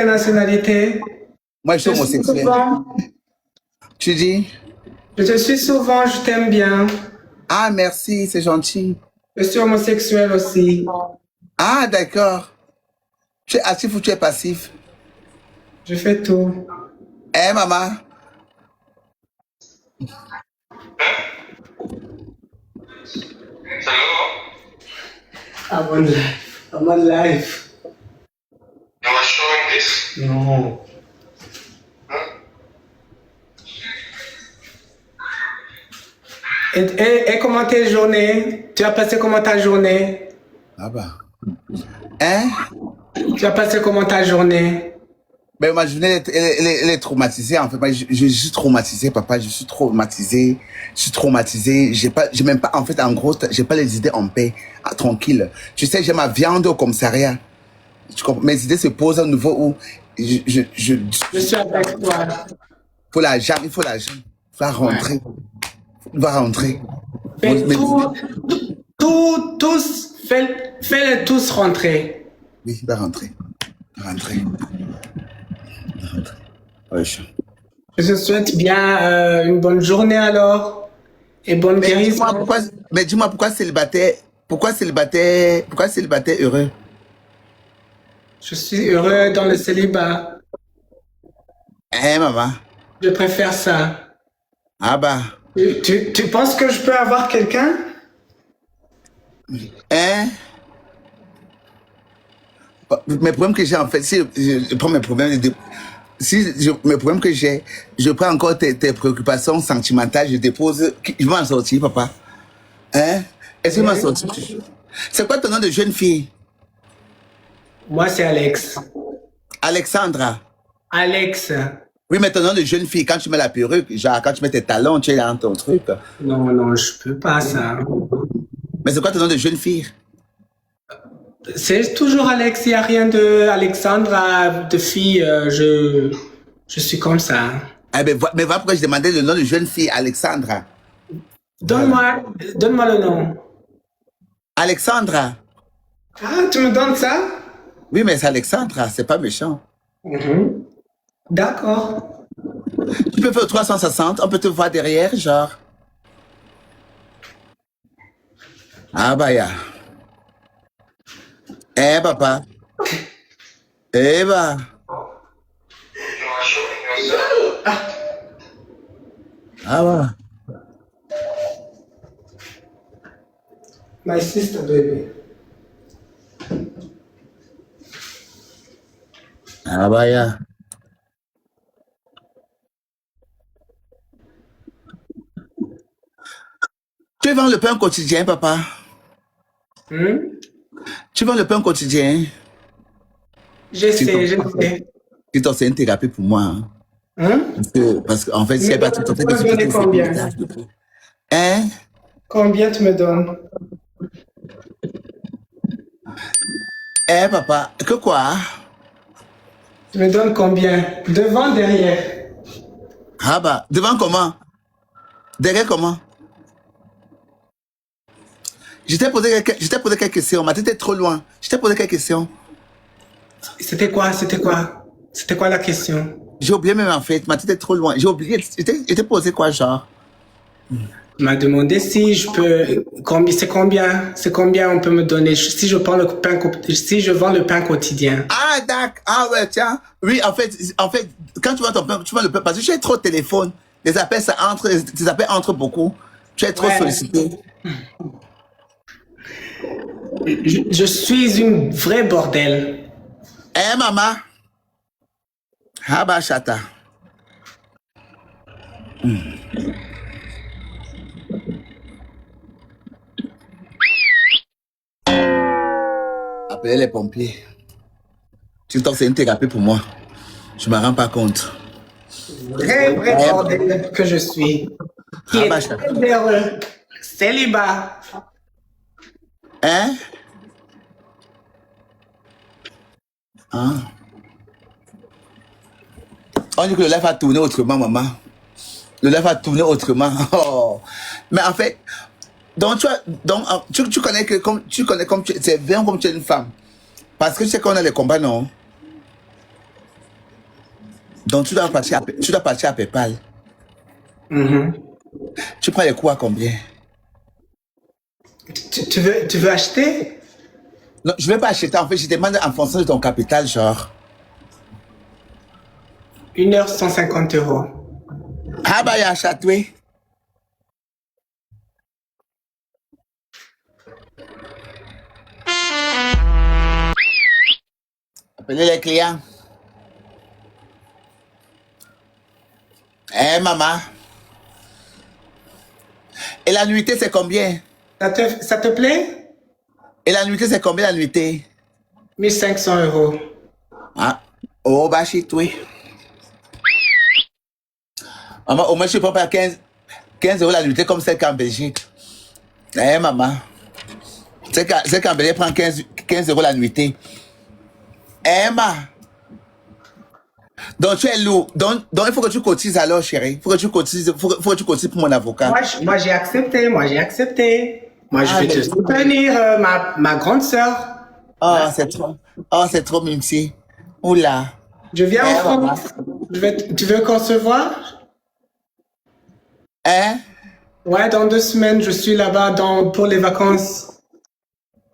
quelle nationalité? Moi, je suis homosexuel. Souvent. Tu dis? Je te suis souvent, je t'aime bien. Ah, merci, c'est gentil. Je suis homosexuel aussi. Ah, d'accord. Tu es actif ou tu es passif? Je fais tout. Eh, maman? I'm on live. I'm on live. You are showing this? Non. Et comment tes journées? Tu as passé comment ta journée? Ah bah. Hein? Tu as passé comment ta journée? Ben, ma journée, elle est traumatisée, en fait. Moi, je suis traumatisé, papa. Je suis traumatisé. Je suis traumatisé. J'ai même pas, en fait, en gros, j'ai pas les idées en paix, tranquille. Tu sais, j'ai ma viande au commissariat. Mes idées se posent à nouveau où Je suis avec toi. faut l'argent, il faut l'argent. Il va rentrer. Il va rentrer. Fais tous, fais-les tous rentrer. Oui, il va rentrer. Il va rentrer. Il va rentrer. Ouais, Je te souhaite bien une bonne journée alors. Et bonne guérison. Dis-moi pourquoi célibataire, pourquoi célibataire heureux? Je suis heureux dans le célibat. Hein, maman? Je préfère ça. Ah bah. Tu penses que je peux avoir quelqu'un? Hein? Mes problèmes que j'ai, en fait, si je prends mes problèmes, mes problèmes que j'ai, je prends encore tes préoccupations sentimentales, je dépose, je vais m'en sortir, papa. Hein? Est-ce que je vais m'en sortir? C'est quoi ton nom de jeune fille? Moi, c'est Alex. Alexandra. Alex. Oui, mais ton nom de jeune fille, quand tu mets la perruque, genre, quand tu mets tes talons, tu es dans ton truc. Non, je peux pas ça. Mais c'est quoi ton nom de jeune fille? C'est toujours Alex, il n'y a rien de Alexandra, de fille, je suis comme ça. Eh ben, mais voilà pourquoi je demandais le nom de jeune fille, Alexandra. Donne-moi le nom. Alexandra. Ah, tu me donnes ça? Oui, mais c'est Alexandra, c'est pas méchant. D'accord. Tu peux faire 360, on peut te voir derrière, genre. Ah bah ya. Eh papa. Eh bah. You are showing yourself? Ah bah. My sister, baby. Ah bah ya. Tu vends le pain quotidien, papa? Tu vends le pain quotidien? Je sais. Tu t'en c'est une thérapie pour moi. Hein? Parce qu'en fait, si elle pas tout à fait de combien? Hein? Combien tu me donnes? Eh, papa, que quoi? Tu me donnes combien? Devant, derrière? Ah bah, devant comment? Derrière comment? Je t'ai posé quelques questions, ma tête est trop loin. Je t'ai posé quelques questions. C'était quoi la question? J'ai oublié même en fait, ma tête est trop loin. J'ai oublié, je t'ai posé quoi genre? Tu m'as demandé si je peux, c'est combien on peut me donner si je vends le pain quotidien. Ah d'accord, ah ouais tiens, oui en fait, quand tu vends ton pain, tu vends le pain parce que tu es trop au téléphone, les appels entrent beaucoup, tu es trop sollicité. Je suis une vraie bordel. Eh maman, ah bah chata. Appelez les pompiers. TikTok, c'est une thérapie pour moi. Je me rends pas compte. Vrai bordel que je suis. Qui est très heureux. Célibat. Hein? Ah. On dit que le live a tourné autrement, maman. Le live a tourné autrement. Oh. Mais en fait, tu connais que c'est bien comme tu es une femme. Parce que tu sais qu'on a les combats, non? Donc, tu dois partir à PayPal. Mhm. Tu prends les coûts à combien? Tu veux acheter? Non, je ne vais pas acheter. En fait, je demande en fonction de ton capital, genre. 1 heure 150 euros. Ah, bah, il y a Chatoué. Appelez les clients. Eh, maman. Et la nuitée, c'est combien? Ça te plaît? Et la nuitée, c'est combien la nuitée? 1500 euros. Ah. Oh, bah, chez toi. Maman, au moins, je ne prends pas 15 euros la nuitée comme celle qu'en Belgique. Eh, maman. Celle qu'en Belgique prend 15 euros la nuitée. Eh, ma. Donc, tu es lourd. Donc, il faut que tu cotises alors, chérie. Il faut que tu cotises, faut que tu cotises pour mon avocat. Moi, j'ai accepté. Moi, je Ah, vais te mais- soutenir, ma grande sœur. Oh, c'est trop mimci. Oula. Je viens en Eh, maman. France. Tu veux qu'on se voit? Hein? Ouais, dans 2 semaines, je suis là-bas pour les vacances.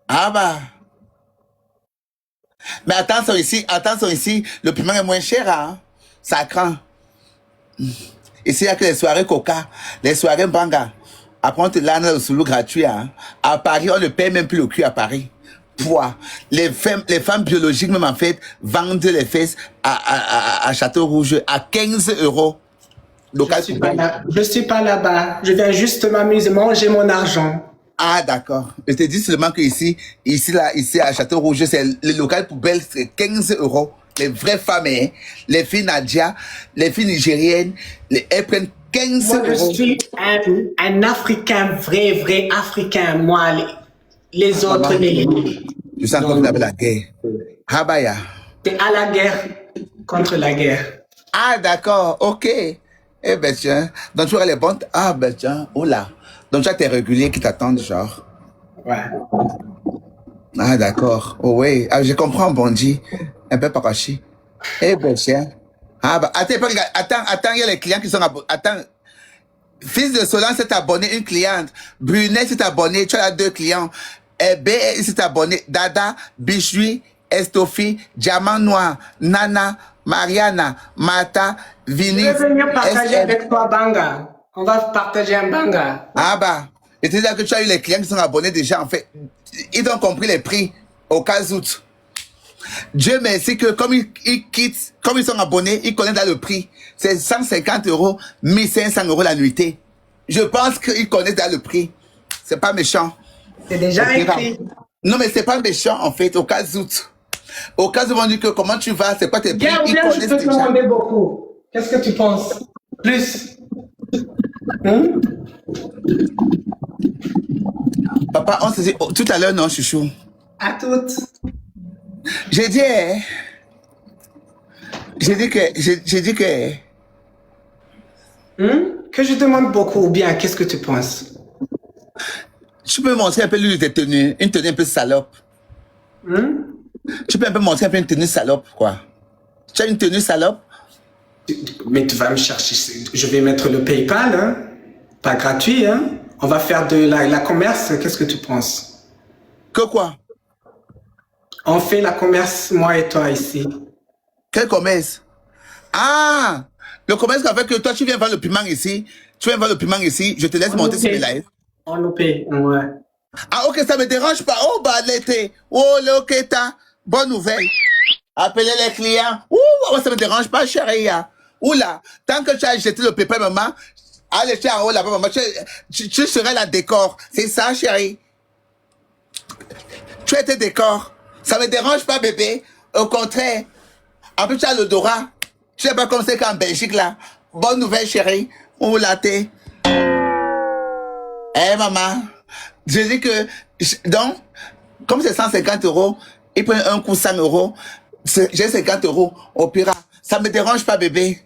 Ah, bah. Mais attention ici, le piment est moins cher, hein? Ça craint. Ici, il n'y a que les soirées coca, les soirées banga. Après, on te lance le sous gratuit, hein? À Paris, on ne paye même plus le cul à Paris. Pouah. Les femmes biologiques, même en fait, vendent les fesses à Château Rouge à 15 euros. Local poubelle. Je suis pas là-bas. Je viens juste m'amuser, manger mon argent. Ah, d'accord. Je te dis seulement que ici à Château Rouge, c'est le local poubelle, c'est 15 euros. Les vraies femmes, hein, les filles Nadia, les filles nigériennes, elles prennent 15 Moi, je euros. suis un Africain, vrai Africain. Moi, les autres, Je sens comme avec la guerre. Habaya. t'es à la guerre contre la guerre. Ah, d'accord, ok. Eh ben tiens, donc tu auras les bonnes. Ah ben tiens, oh là. Donc tu as tes réguliers qui t'attendent, genre. Ouais. Ah d'accord, oh oui. Ah, je comprends, Bondi. Un peu parachi. Eh ben tiens. Ah bah, attends, il y a les clients qui sont abonnés. Attends. Fils de Solange s'est abonné, une cliente. Brunet s'est abonné, tu as 2 clients. B s'est abonné. Dada, Bichui, Estofi, Diamant Noir, Nana, Mariana, Mata, Je Vini. vais venir partager SM. avec toi, Banga. On va partager un Banga. Ah bah, et tu dis que tu as eu les clients qui sont abonnés déjà, en fait. Ils ont compris les prix au cas où. Dieu merci que comme ils quittent, comme ils sont abonnés, ils connaissent dans le prix. C'est 150 euros, 1500 euros la nuitée. Je pense qu'ils connaissent dans le prix. C'est pas méchant. C'est déjà Ok, écrit. non, mais c'est pas méchant, en fait, au cas où. Au cas où on dit que comment tu vas, c'est quoi tes prix, Bien ou ils bien, je connaissent peux te déjà. demander beaucoup. Qu'est-ce que tu penses? Plus. Hein? Papa, on se dit, oh, tout à l'heure, non, chouchou. À toutes. J'ai dit, j'ai dit que, Hein? Que je demande beaucoup ou bien qu'est-ce que tu penses? tu peux me montrer un peu l'une de tes tenues, une tenue un peu salope. Hein? Tu peux un peu montrer un peu une tenue salope, quoi. Tu as une tenue salope? Mais tu vas me chercher. Je vais mettre le PayPal, hein? Pas gratuit, hein? On va faire de la commerce. Qu'est-ce que tu penses? Que quoi? On fait la commerce, moi et toi ici. Quel commerce? Ah! Le commerce qu'avec que toi, tu viens voir le piment ici. Tu viens voir le piment ici. Je te laisse monter sur les lives. On nous paye, ouais. Ah, ok, ça me dérange pas. Oh, bah, l'été. Oh, l'oketa. Bonne nouvelle. Appelez les clients. Ouh, ça me dérange pas, chérie. Oula, tant que tu as jeté le pépé, maman, allez, tu es en haut là-bas, maman, tu serais la décor. C'est ça, chérie. Tu es tes décors. Ça me dérange pas, bébé. Au contraire. En plus, tu as l'odorat. Tu sais pas comme c'est qu'en Belgique, là. Bonne nouvelle, chérie. Oula, t'es. Eh, maman. Je dis que, donc, comme c'est 150 euros, ils prennent un coup 100 euros. J'ai 50 euros au pire. Ça me dérange pas, bébé.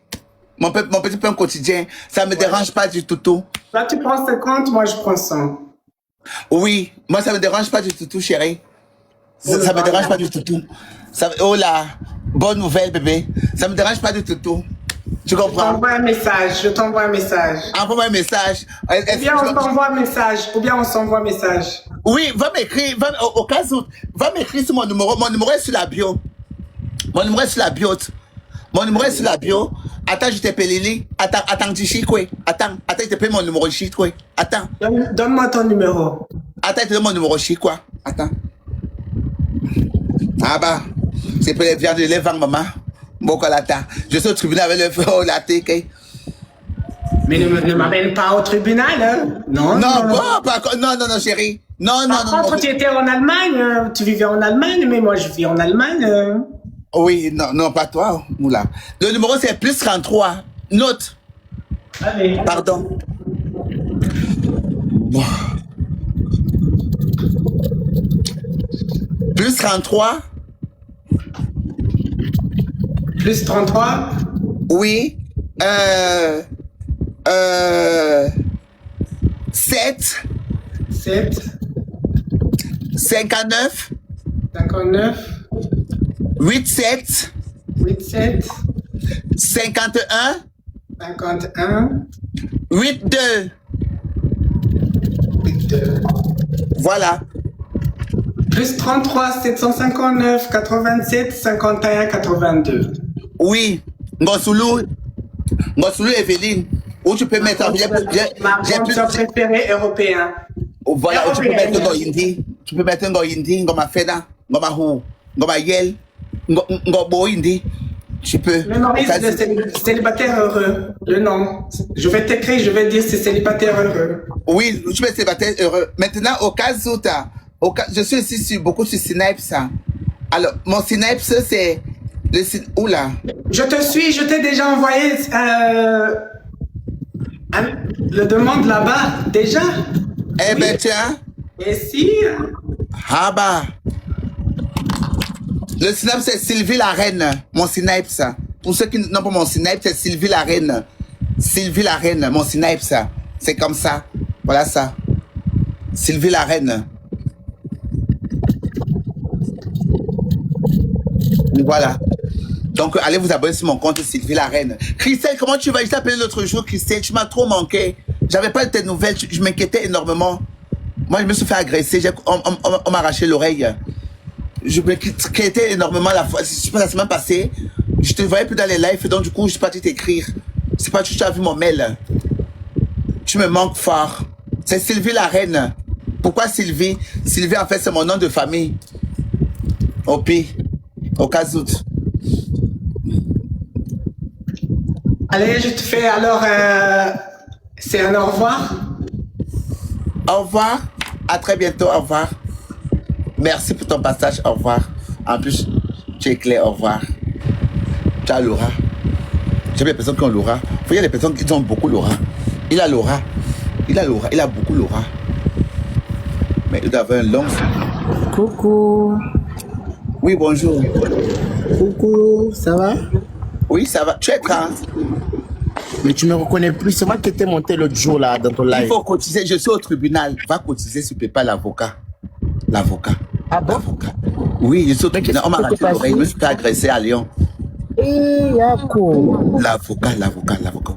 Mon petit pain quotidien. Ça me dérange pas du tout. Là, tu prends 50, moi, je prends 100. Oui, moi, ça me dérange pas du tout, chérie. Ça me dérange pas du tout. Ça, oh là, bonne nouvelle, bébé. Ça me dérange pas du tout. Tu Je comprends? t'envoie un message, je t'envoie un message. Envoie-moi un message. Ou bien on s'envoie un message, ou bien on s'envoie un message. Oui, va m'écrire, au cas où, va m'écrire sur mon numéro. Mon numéro est sur la bio. Mon numéro est sur la bio. Mon numéro est sur la bio. Attends, je t'appelle Lili. Attends, tu chies quoi? Attends, je t'appelle mon numéro chies quoi? Attends. Donne-moi ton numéro. Attends, je te donne mon numéro chies quoi? Attends. Ah bah, c'est pour les viandes de lait, maman. Je suis au tribunal avec le feu au latte. Mais ne m'amène pas au tribunal, hein? Non, non, chérie. Non. Par contre, tu étais en Allemagne, tu vivais en Allemagne, mais moi je vis en Allemagne. Oui, non, pas toi, Moula. Le numéro c'est plus 33. Note. Allez. Pardon. Bon. Plus 33. Plus 33. Oui. 7. 7. 59. 59. 87. 87. 51. 51. 82. 82. Voilà. Plus 33, 759, 87, 51, 82. Oui. Ngosulu Evelyne. Où tu peux mettre. Ma fonction préférée européen. Voilà, tu peux mettre un hindi. Tu peux mettre un hindi, ngoma feda, ngoma hu, ngoma yel, ngoma hindi. Tu peux. Le Maurice de célibataire heureux. Le nom. Je vais t'écrire, je vais dire c'est célibataire heureux. Oui, tu peux être célibataire heureux. Maintenant, au cas où je suis aussi beaucoup sur Snipes. Alors, mon Snipes, c'est oula. Je te suis, je t'ai déjà envoyé le demande là-bas, déjà. Eh ben, tiens. Et si? Ah bah. Le Snipes, c'est Sylvie la Reine. Mon Snipes. Pour ceux qui n'ont pas mon Snipes, c'est Sylvie la Reine. Sylvie la Reine, mon Snipes. C'est comme ça. Voilà ça. Sylvie la Reine. Voilà. Donc, allez vous abonner sur mon compte Sylvie la Reine. Christelle, comment tu vas? Je t'ai appelé l'autre jour, Christelle. Tu m'as trop manqué. J'avais pas de tes nouvelles. Je m'inquiétais énormément. Moi, je me suis fait agresser. On m'a arraché l'oreille. Je m'inquiétais énormément la semaine passée. Je te voyais plus dans les lives. Donc, du coup, je suis parti t'écrire. C'est pas que tu as vu mon mail. Tu me manques fort. C'est Sylvie la Reine. Pourquoi Sylvie? Sylvie, en fait, c'est mon nom de famille. Au pire. Au cas où. Allez, je te fais alors c'est un au revoir. Au revoir. À très bientôt. Au revoir. Merci pour ton passage. Au revoir. En plus, tu es clair. Au revoir. Tu as Laura. J'aime les personnes qui ont Laura. Il y a des personnes qui ont beaucoup Laura. Il a Laura. Il a Laura. Il a beaucoup Laura. Mais il doit avoir un long. Coucou. Oui, bonjour. Coucou, ça va? Oui, ça va. Tu es quand? Mais tu me reconnais plus, c'est moi qui t'ai monté l'autre jour là dans ton Il live. faut cotiser. Je suis au tribunal. Va cotiser sur PayPal l'avocat. L'avocat. Ah bon? L'avocat. Oui, je suis au tribunal. On m'a raté l'oreille. Je me suis fait agresser à Lyon. Eh, Yako. L'avocat au pire. L'avocat.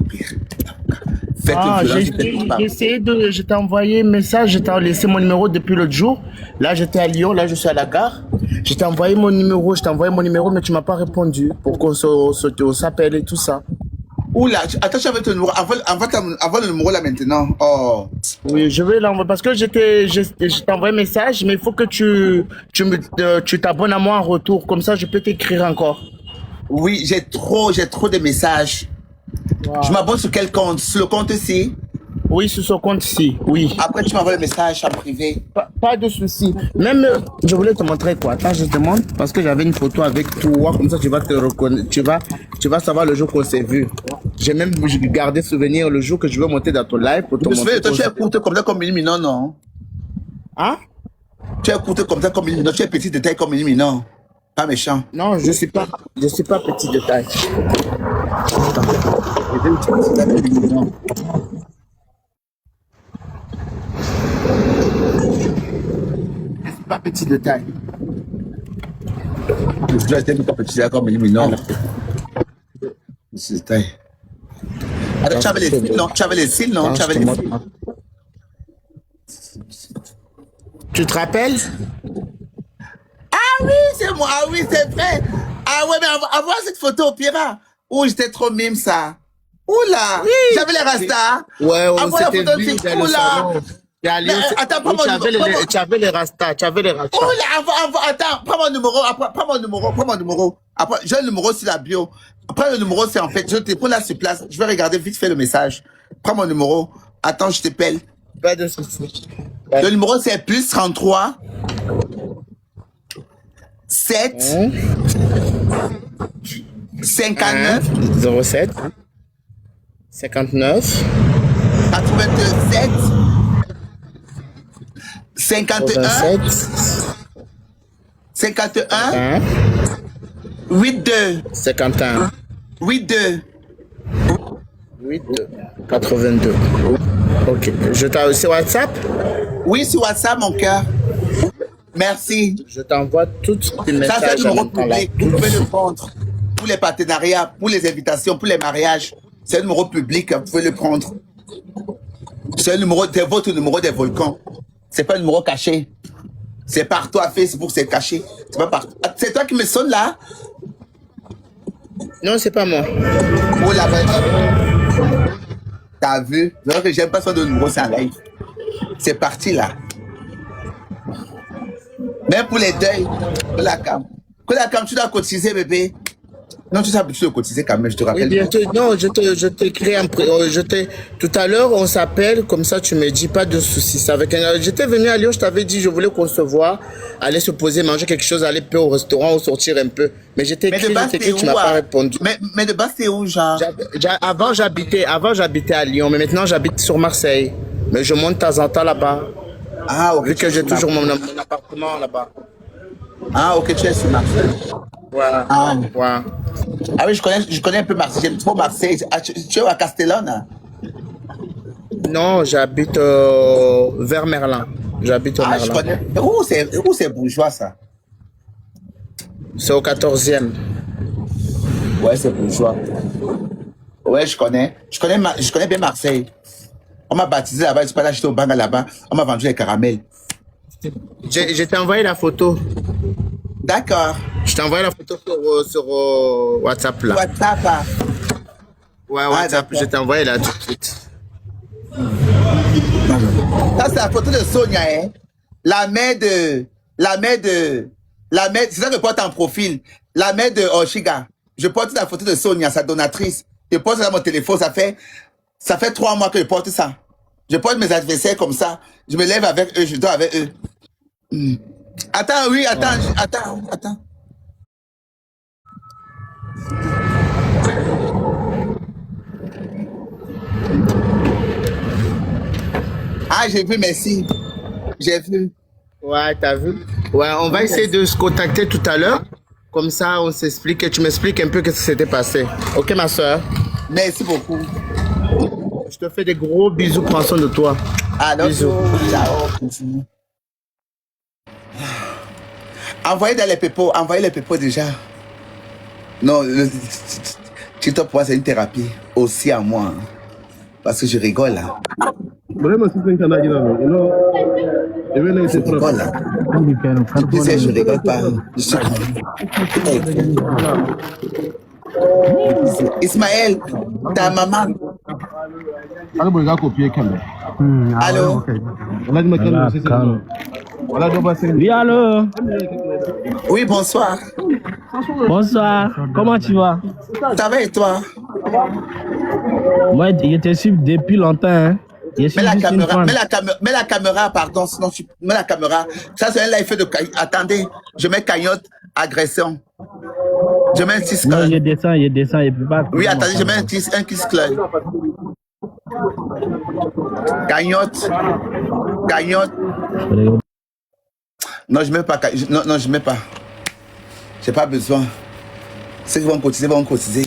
Faites Ah, une violence. j'ai essayé de. Je t'ai envoyé un message, je t'ai laissé mon numéro depuis l'autre jour. Là, j'étais à Lyon, là, je suis à la gare. Je t'ai envoyé mon numéro, mais tu m'as pas répondu pour qu'on s'appelle et tout ça. Oula, attends, j'avais ton numéro. Envoie le numéro là maintenant. Oh. Oui, je vais l'envoyer parce que je t'ai envoyé un message, mais il faut que tu t'abonnes à moi en retour. Comme ça, je peux t'écrire encore. Oui, j'ai trop de messages. Wow. Je m'abonne sur quel compte? Sur le compte ici? Oui, sur ce compte-ci, oui. Après, tu m'envoies le message en privé. Pas de souci. Même, je voulais te montrer quoi. Attends, je te montre parce que j'avais une photo avec toi. Comme ça, tu vas te reconnaître. Tu vas savoir le jour qu'on s'est vu. J'ai même gardé souvenir le jour que je veux monter dans ton live pour te montrer. Toi, tu es courte comme ça, comme une Minon, non? Hein? Tu es courte comme ça, comme une Minon. Tu es petite de taille comme une Minon. Pas méchant. Non, je suis pas petit de taille. Attends. Je vais utiliser ta petite Minon. Je suis pas petit de taille. Je dois être pas petit comme une Minon. C'est de taille. Attends, tu avais les cils, non? Tu avais les cils, non? Attends, Tu je avais te les montre. cils. Tu te rappelles? Ah oui, c'est moi. Ah oui, c'est vrai. Ah ouais, mais avoir cette photo au Pira. Ouh, j'étais trop mime, ça. Oula. Oui. J'avais les rastas. Ouais, on Avoir la s'était photo de vu fille. dans le Oula. salon. T'es allé Mais attends, prends oui, mon tu numéro. tu avais les rastas, tu avais les rastas. Oula, attends, prends mon numéro. Après, prends mon numéro. Prends mon numéro. Après, j'ai le numéro sur la bio. Après, le numéro, c'est en fait, je te prends là sur place. Je vais regarder vite fait le message. Prends mon numéro. Attends, je t'appelle. Pas de soucis. Le numéro, c'est plus 33 7 59 07 59 87 51 87 51 1 82 51 82. 8 82. Ok. Je t'ai aussi WhatsApp. Oui, sur WhatsApp, mon cœur. Merci. Je t'envoie tout tes Ça, c'est messages un en numéro même temps là. public. Vous pouvez le prendre pour les partenariats, pour les invitations, pour les mariages. C'est un numéro public. Vous pouvez le prendre. C'est un numéro, c'est votre numéro des volcans. C'est pas un numéro caché. C'est partout à Facebook, c'est caché. C'est pas partout. Ah, c'est toi qui me sonne là? Non, c'est pas moi. Oh la T'as vu? C'est vrai que j'aime pas son numéro, c'est en live. C'est parti là. Même pour les deuils, la cam, tu dois cotiser, bébé. Non, tu sais habitué de cotiser quand même, je te Oui, rappelle. bien sûr. Non, je t'écris tout à l'heure, on s'appelle, comme ça tu me dis pas de soucis. C'est avec j'étais venu à Lyon, je t'avais dit, je voulais qu'on se voit, aller se poser, manger quelque chose, aller peu au restaurant ou sortir un peu. Mais j'étais Mais de écrit, base, c'est tu où? m'as pas répondu. Mais de base, c'est où, genre? Avant j'habitais à Lyon, mais maintenant j'habite sur Marseille. Mais je monte de temps en temps là-bas, Ah, ok. vu que j'ai tu es sur toujours mon appartement là-bas. Ah, ok, tu es sur Marseille. Voilà. Ah. Voilà. Ah oui, je connais un peu Marseille. J'aime trop Marseille. Ah, tu es à Castellane? Non, j'habite vers Merlin. J'habite au Ah, je Merlin. connais. Où c'est bourgeois, ça? C'est au 14e. Ouais, c'est bourgeois. Ouais, je connais. Je connais bien Marseille. On m'a baptisé là-bas. Je suis pas là, j'étais au Banga là-bas. On m'a vendu les caramels. Je t'ai envoyé la photo. D'accord. Je t'ai envoyé la photo sur WhatsApp là. WhatsApp. Ah. Ouais, Ah, WhatsApp, d'accord. je t'ai envoyé là tout de suite. Ça, c'est la photo de Sonia, hein. La mère de. C'est ça que je porte en profil. La mère de Oshiga. Je porte la photo de Sonia, sa donatrice. Je porte ça dans mon téléphone. Ça fait 3 mois que je porte ça. Je porte mes adversaires comme ça. Je me lève avec eux, je dors avec eux. Attends, oui, attends. Ah, j'ai vu, merci. J'ai vu. Ouais, t'as vu? Ouais, on va essayer de se contacter tout à l'heure. Comme ça, on s'explique et tu m'expliques un peu qu'est-ce qui s'était passé. Ok, ma soeur? Merci beaucoup. Je te fais des gros bisous, prends soin de toi. Alors, Bisous. ciao. Envoyez les pépos déjà. Non, TikTok pour moi, c'est une thérapie aussi à moi. Parce que je rigole là. Vraiment, c'est un canard, you know. It really is Je a problem. rigole là. Tu sais, je rigole pas. Je suis Ismaël, ta maman. Ano boy ga copier kembe. Allô? Wala di makalo c'est ça. Wala do ba c'est. Oui, allô? Oui, bonsoir. Bonsoir. Comment tu vas? Ça va et toi? Moi, je te suis depuis longtemps. Hein. Je suis Mets la juste une caméra, fan. mets la caméra, pardon, sinon tu mets la caméra. Ça, c'est un live de attendez, je mets cagnotte, agression. Je mets un kiss Non, club. je descends, je peux pas. Oui, attendez, je mets un kiss club. Cagnotte. Non, je mets pas. Non, je mets pas. J'ai pas besoin. Ceux qui vont cotiser.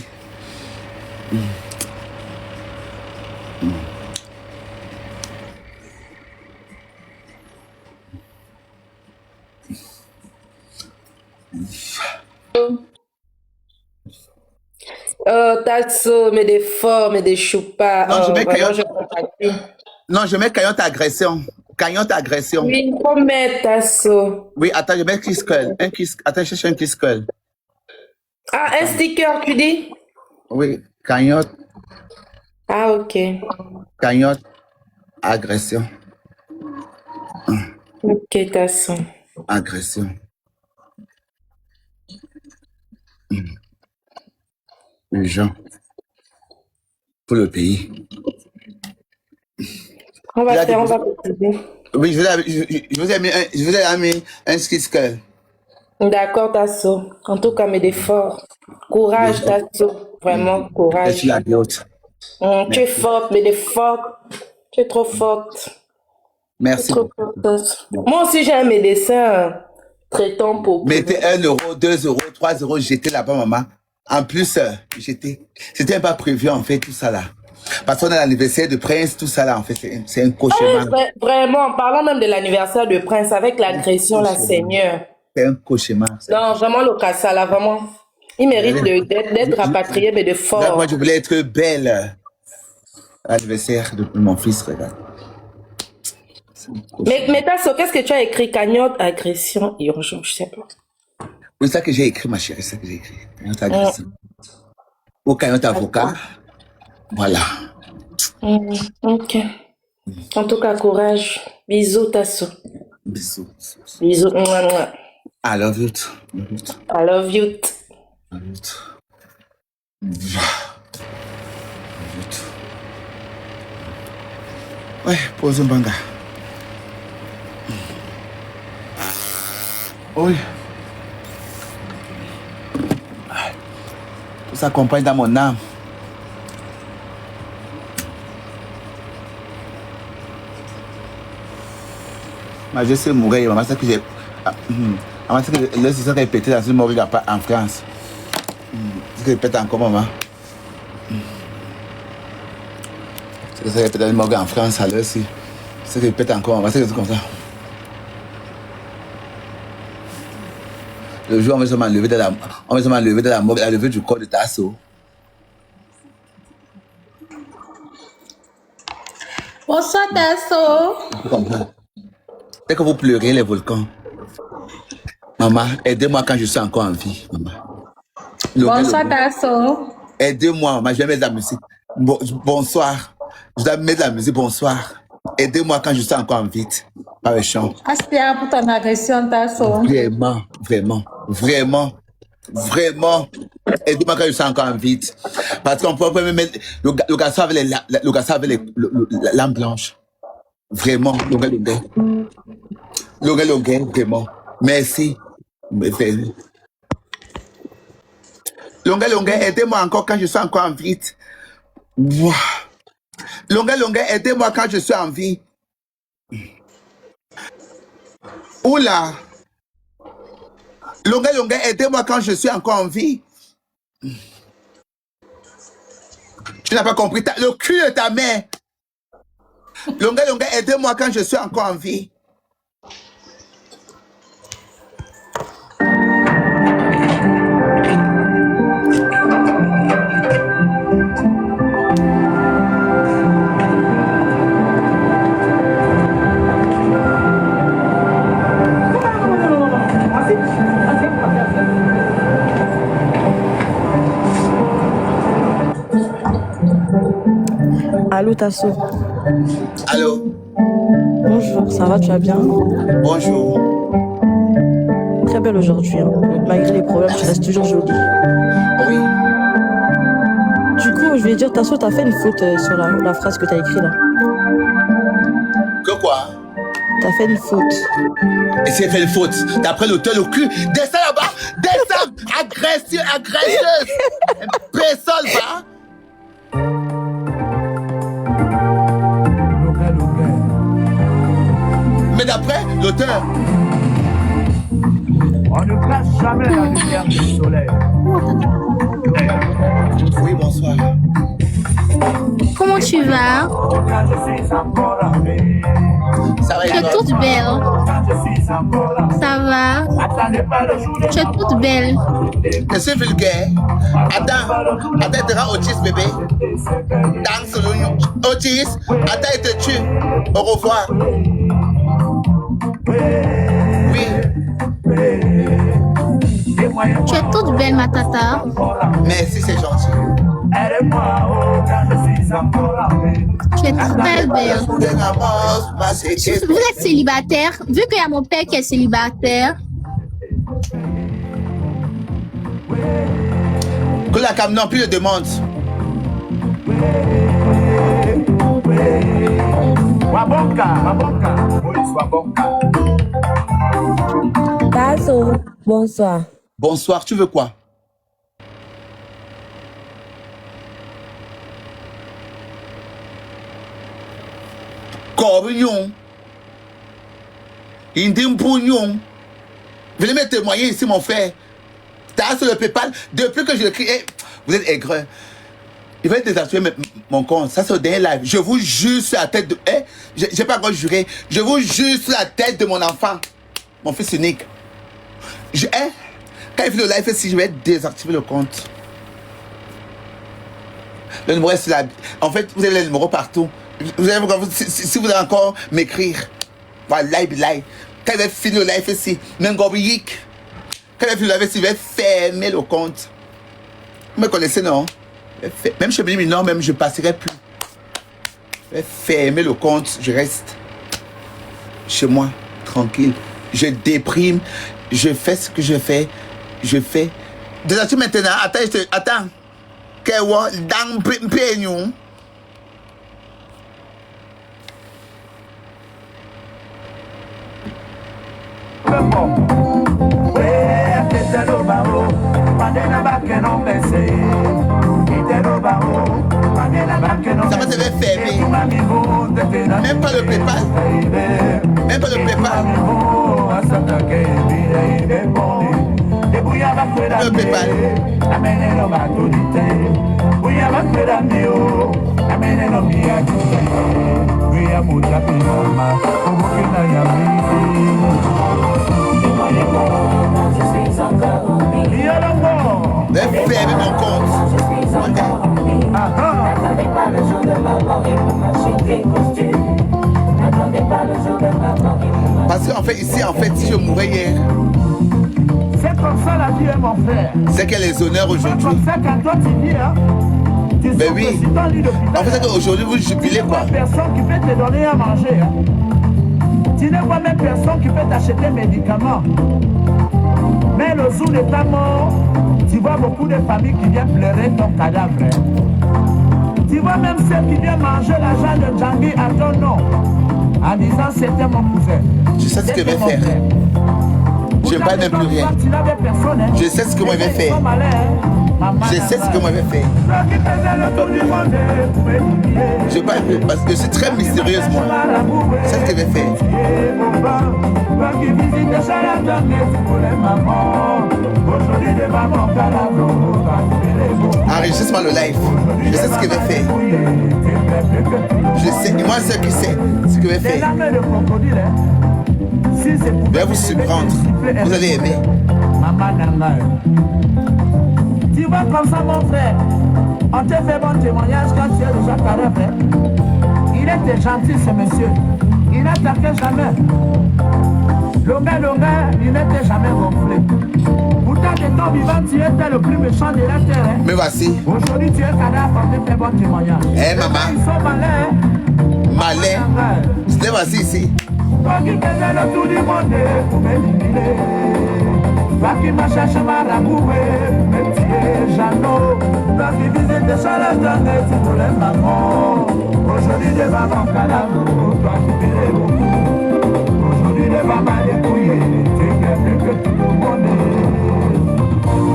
Oh, Tasso, mais des forts, mais des choupas. Non, je Oh, mets vraiment, cagnotte. je compatis. Non, je mets cagnotte agression. Cagnotte agression. Oui, il faut mettre Tasso. Oui, attends, je mets Kiss Call. Attends, je cherche un Kiss Call. Ah, un sticker, tu dis? Oui, cagnotte, Ah, ok. cagnotte, agression. Ok, Tasso. Agression. Urgent. Pour le pays. On va Il a faire, on déposé- va cotiser. Oui, je vous ai mis un Kiss Call. D'accord, Tasso. En tout cas, mais des forts. Courage, Tasso. Vraiment, Je suis courage. la haute. Tu es forte, mais des fortes. Tu es trop forte. Merci. Trop forte, Tasso. Moi aussi, j'ai un médecin traitant pour. Mettez 1 euro, 2 euros, 3 euros, jetez là-bas, maman. En plus, c'était pas prévu, en fait, tout ça là. Parce qu'on a l'anniversaire de Prince, tout ça là, en fait, c'est un cauchemar. Vraiment, en parlant même de l'anniversaire de Prince avec l'agression, la Seigneur. C'est un cauchemar. Non, vraiment, le Cassa, là, vraiment. Il mérite d'être rapatrié, mais de Là, fort. moi, je voulais être belle. Anniversaire de mon fils, regarde. Mais Tasso, qu'est-ce que tu as écrit? Cagnotte, agression, urgent, je sais pas. Oui, c'est ça que j'ai écrit, ma chérie, c'est ça que j'ai écrit. Cagnotte agression. Ou cagnotte avocat. Voilà. Ok. En tout cas, courage. Bisous, Tasso. Bisous. Bisous. Mouah, mouah. I love you. I love you. Ouais, pose un banga. Oui. Tout s'accompagne dans mon âme. Mais je sais mourir, maman, c'est que j'ai. Maman, c'est que le système est pété dans une morgue en France. C'est que je pète encore, maman. C'est que ça répète dans une morgue en France, à l'heure ci. C'est que je pète encore, maman, c'est que c'est comme ça. Le jour, on va seulement lever de la morgue, la levée du corps de Tasso. Bonsoir Tasso. Vous comprenez? Dès que vous pleurez les volcans. Maman, aidez-moi quand je suis encore en vie, maman. Bonsoir Tasso. Aidez-moi, maman, je vais mettre de la musique. Bonsoir. Je dois mettre de la musique, bonsoir. Aidez-moi quand je suis encore en vie. Pas le chant. Aspire pour ton agression Tasso. Vraiment. Aidez-moi quand je suis encore en vie. Parce qu'on peut même mettre le garçon avec les lampes blanches. Vraiment, longue, vraiment. Merci. Longue, aidez-moi encore quand je suis encore en vie. Wow. Longue, aidez-moi quand je suis en vie. Oula. Longue, aidez-moi quand je suis encore en vie. Tu n'as pas compris le cul de ta mère. Longue, aidez-moi quand je suis encore en vie. Allô Tasso. Allô? Bonjour, ça va, tu vas bien? Bonjour. Très belle aujourd'hui, hein. Malgré les problèmes, tu restes toujours jolie. Oui. Du coup, je vais dire, Tasso, t'as fait une faute sur la phrase que t'as écrite là. Que quoi? T'as fait une faute. Et si elle fait une faute, d'après l'auteur, le cul, descends là-bas, descends, agresseuse, personne va. Mais d'après l'auteur. On ne cache jamais la lumière du soleil. Oui, bonsoir. Comment tu vas? Ça va, Tu es toute belle. Ça va? Tu es toute belle. Je suis vulgaire. Attends, il te rend autiste, bébé. Danse le autiste. Attends, il te tue. Au revoir. Oui. Tu es toute belle, ma tata. Merci, c'est gentil. Tu es très belle. Vous êtes célibataire? Vu qu'il y a mon père qui est célibataire. Que la cam non plus de demande. Tasso, bonsoir. Bonsoir, tu veux quoi? Corbion. Indimpugnon. Venez me témoigner ici, mon frère. T'as sur le PayPal. Depuis que je l'écris, vous êtes aigreux. Il va désactiver mon compte. Ça, c'est au dernier live. Je vous jure sur la tête de... j'ai pas encore juré. Je vous jure sur la tête de mon enfant. Mon fils unique. Quand il fait le live, si je vais désactiver le compte. Le numéro est sur la... En fait, vous avez le numéro partout. Vous allez, si vous allez encore m'écrire. Voilà, live. Quand il va finir le live ici, même Gobiyik. Quand il va finir le live ici, il va fermer le compte. Vous me connaissez, non? Même chez Béni, non, même je ne passerai plus. Je vais fermer le compte, je reste chez moi, tranquille. Je déprime, je fais ce que je fais. Déjà, tu maintenant, attends. Kewa, dans Peignon. Ça va se faire fermer. Même pas le PayPal. Même pas le PayPal. Le PayPal. Je vais fermer mon compte. Parce qu'en fait, ici, si je mourais hier, c'est comme ça la vie, mon frère. C'est qu'il y a les honneurs aujourd'hui. C'est comme ça quand toi tu vis, hein. Ben oui. En fait, c'est qu'aujourd'hui, vous jubilez quoi? Tu n'as personne qui peut te donner à manger. Hein. Tu n'as pas même personne qui peut t'acheter des médicaments. Mais le jour de ta mort, tu vois beaucoup de familles qui viennent pleurer ton cadavre. Tu vois même ceux qui viennent manger l'argent de Djangui à ton nom. En disant c'était mon cousin. Je sais ce que je vais faire. Je ne parle même plus rien. Je sais ce que moi je vais faire. Je sais ce que moi je vais faire. Je parle plus parce que je suis très mystérieuse moi. C'est ce que je vais faire. Enregistre-moi le live. Je sais ce que je vais faire. Je sais. Et moi, c'est ce qui sait ce que je vais faire. Je vais vous surprendre. Vous allez aimer. Tu vois comme ça, mon frère. On te fait bon témoignage quand tu es déjà carré, frère. Il était gentil, ce monsieur. Il n'attaquait jamais. Le gars, il n'était jamais gonflé. Pourtant, de ton vivant, tu étais le plus méchant de la terre. Hein. Mais voici. Aujourd'hui, tu es cadavre, on te fait bon témoignage. Eh, maman. Ils sont malins. Malin. C'était voici ici. Toi qui faisais le tour du monde pour m'éliminer. Toi qui m'as cherché ma raboué, me tuer, Jeannot. Toi qui visais tes chaleurs d'année, tu voulais ma mort. Aujourd'hui, devant mon cadavre, toi qui faisais beaucoup. Aujourd'hui, devant ma dépouillée, tu es que tout le monde.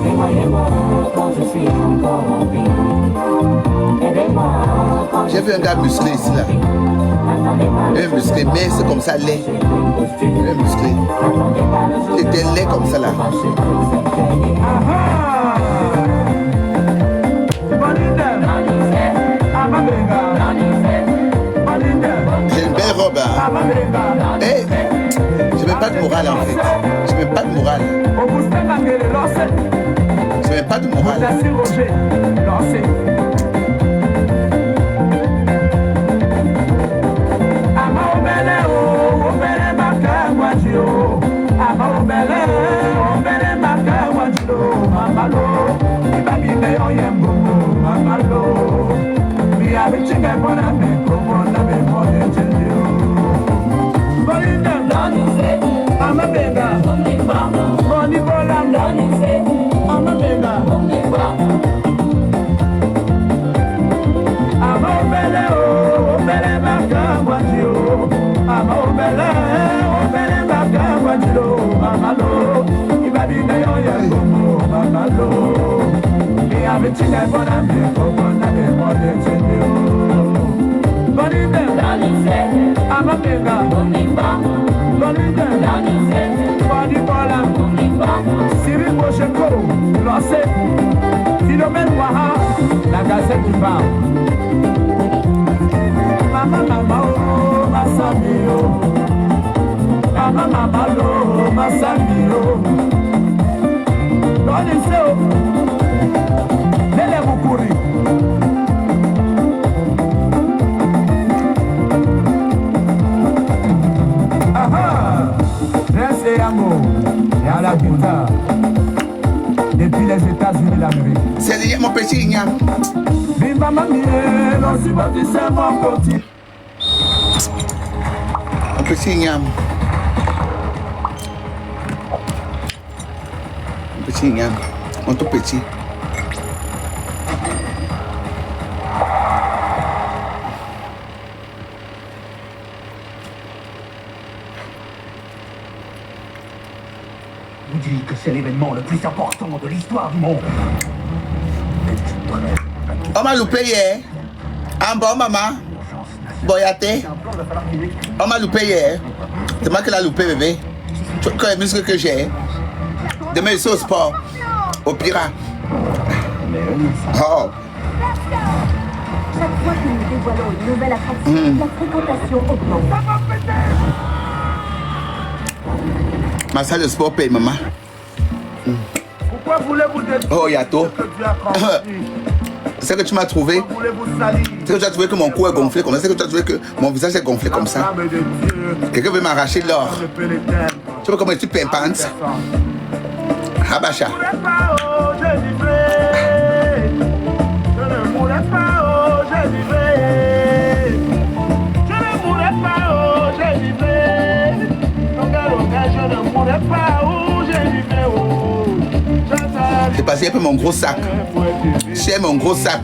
Témoignez-moi quand je suis encore en vie. Aidez-moi quand j'ai vu un gars musclé ici là. Il est musclé, mais c'est comme ça laid. Il est musclé. Il était laid comme ça là. J'ai une belle robe. Hein. Hey, je ne vais pas morale en fait. Je n'ai pas de morale. Je n'ai pas de morale. La gazette du bar. Mama, mama, oh, Massamio. Mama, mama, oh, Massamio. Donnez-le, Lele Mukuri. Aha, restez amour. Et à la guitare. Depuis les États-Unis d'Amérique. C'est mon petit Ignam. Bimba mamie, non si votre c'est mon petit. Mon petit Ignam. Mon petit Ignam. Mon tout petit. Vous dites que c'est l'événement le plus important de l'histoire du monde. On m'a loupé hier. En bon maman. Boyaté. On m'a loupé hier. C'est moi qui l'ai loupé bébé. Tu vois les muscles que j'ai. Demain je suis au sport. Au Pira. Oh. Chaque fois que nous dévoilons une nouvelle attraction, la fréquentation augmente. Ma salle de sport paye maman. Pourquoi voulez-vous détruire Oh Yato. ce que Dieu a construit? C'est que tu m'as trouvé. Pourquoi voulez-vous salir? C'est que tu as trouvé que mon cou est gonflé comme ça. C'est que tu as trouvé que mon visage est gonflé comme ça. Flamme de Dieu, Quelqu'un veut m'arracher de l'or. je peux l'éteindre. Tu vois comment je suis pimpante. Abacha. Je ne mourrai pas, oh, je vivrai. Je ne mourrai pas, oh, je vivrai. Je ne mourrai pas, oh, je vivrai. Je ne mourrai pas, oh, je vivrai, oh. J'ai passé un peu mon gros sac. J'ai mon gros sac.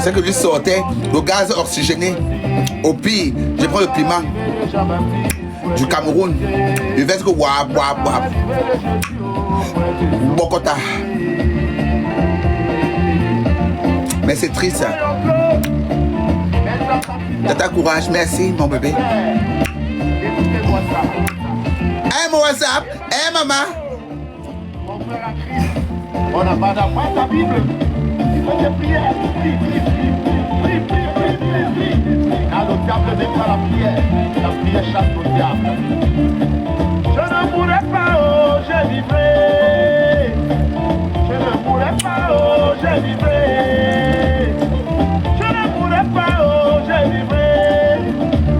C'est que je sortais le gaz oxygéné. Au pire, je prends le piment du Cameroun. Je vais que wap, wap, wap. Bokota. Mais c'est triste. Tata courage, merci mon bébé. Hey mon WhatsApp, hey maman. On n'a pas d'apprendre ta Bible. Il faut des prières. Prie, prie, prie, prie, prie, prie, prie, prie. Car le diable n'est pas la prière. La prière chasse le diable. Je ne mourrai pas, oh, je vivrai. Je ne mourrai pas, oh, je vivrai. Je ne mourrai pas, oh, je vivrai.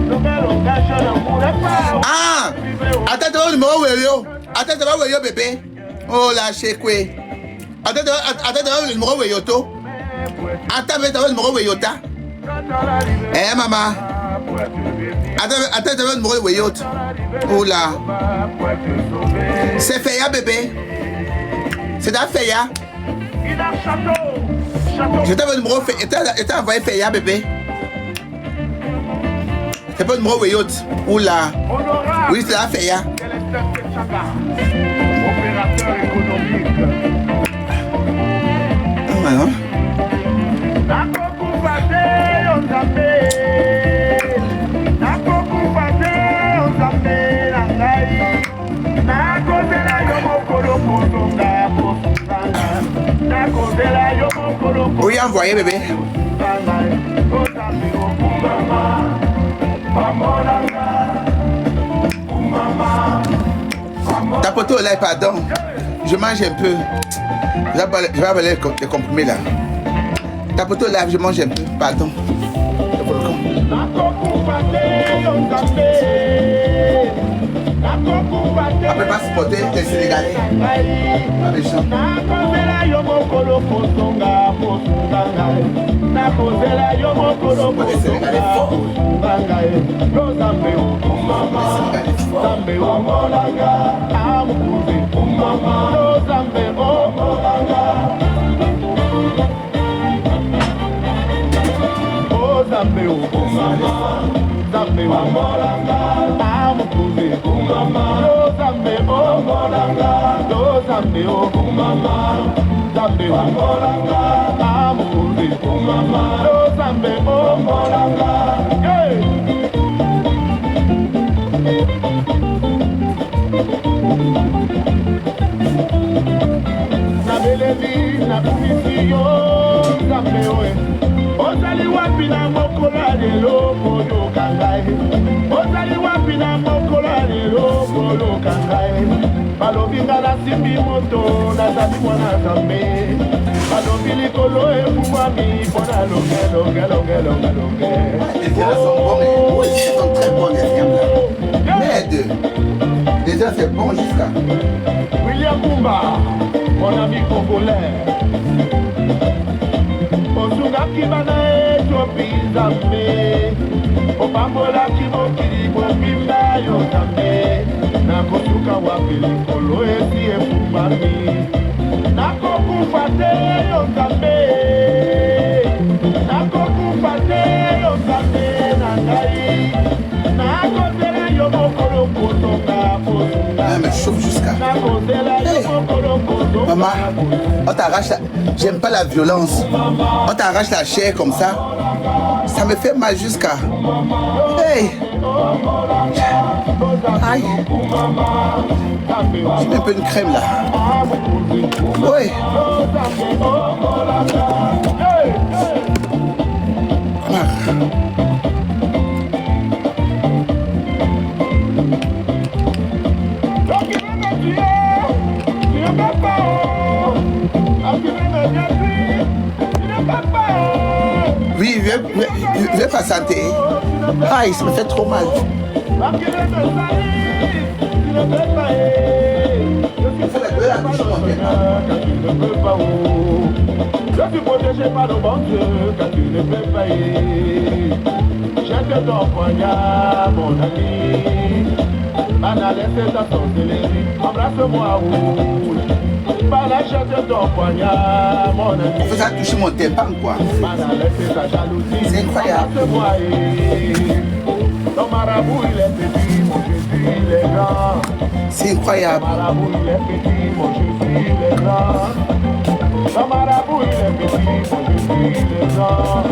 Le bel langage, je ne mourrai pas, oh, ah! je vivrai. Attends, tu vas le numéro Wélio. Attends, tu vas Wélio bébé. Oh la chékoué. Attends, le numéro Weyoto. Attends, le numéro Weyota. Eh, maman. Attends, le numéro Weyot. Oh là. C'est Feya, bébé. C'est dans Feya. Je t'avais le numéro Feya. Je t'ai envoyé Feya, bébé. C'est pas le numéro Weyot. Oh là. Oui, c'est la Feya. Opérateur économique. Voilà. Oui, envoyez bébé. Maman, Tapoter au lait, pardon. Je mange un peu. Je vais avaler les comprimés là. Tapoter au lait, je mange un peu, pardon. Après pas supporter les Sénégalais. Pas méchant. Les Sénégalais forts. Ozali wapi na mokola lelo moyo kangai. Ozali wapi na mokola lelo moyo kangai. Balobi ngala simbi moto nazali mwana Nzambe. Balobi likolo efungwami mpona longe. Les gars sont bons, oui, ils sont très bons les viandes là. Mais déjà c'est bon jusqu'à. William Kumba, mon ami congolais. Osungaki bana Ethiopie Nzambe. Opambolaki mokili mobimba yo Nzambe. Nakosuka wapi likolo esi efungwami. Nakokufa te yo Nzambe. Nakokufa te yo Nzambe na ngai. Nakozela yo mokolo kotonga kosunga. Ah mais chauffe jusqu'à. Hey. Maman, on t'arrache la... J'aime pas la violence. On t'arrache la chair comme ça. Ça me fait mal jusqu'à... Hey. Aïe. Je mets un peu de crème là. Oui. Oui, je vais pas santé. Aïe, ça me fait trop mal. Je suis protégé par le bon Dieu, car tu ne peux pas y. Jette ton poignard, mon ami. Bana, laisse ta sorcellerie, embrasse-moi, oui. Bana, jette ton poignard, mon ami. On fait ça toucher mon tympan, quoi. Bana, laisse ta jalousie, c'est incroyable. embrasse-moi, ton marabout, il est petit, mon Jésus, il est grand. C'est incroyable. Ton marabout, il est petit, mon Jésus, il est grand. Ton marabout, il est petit, mon Jésus, il est grand.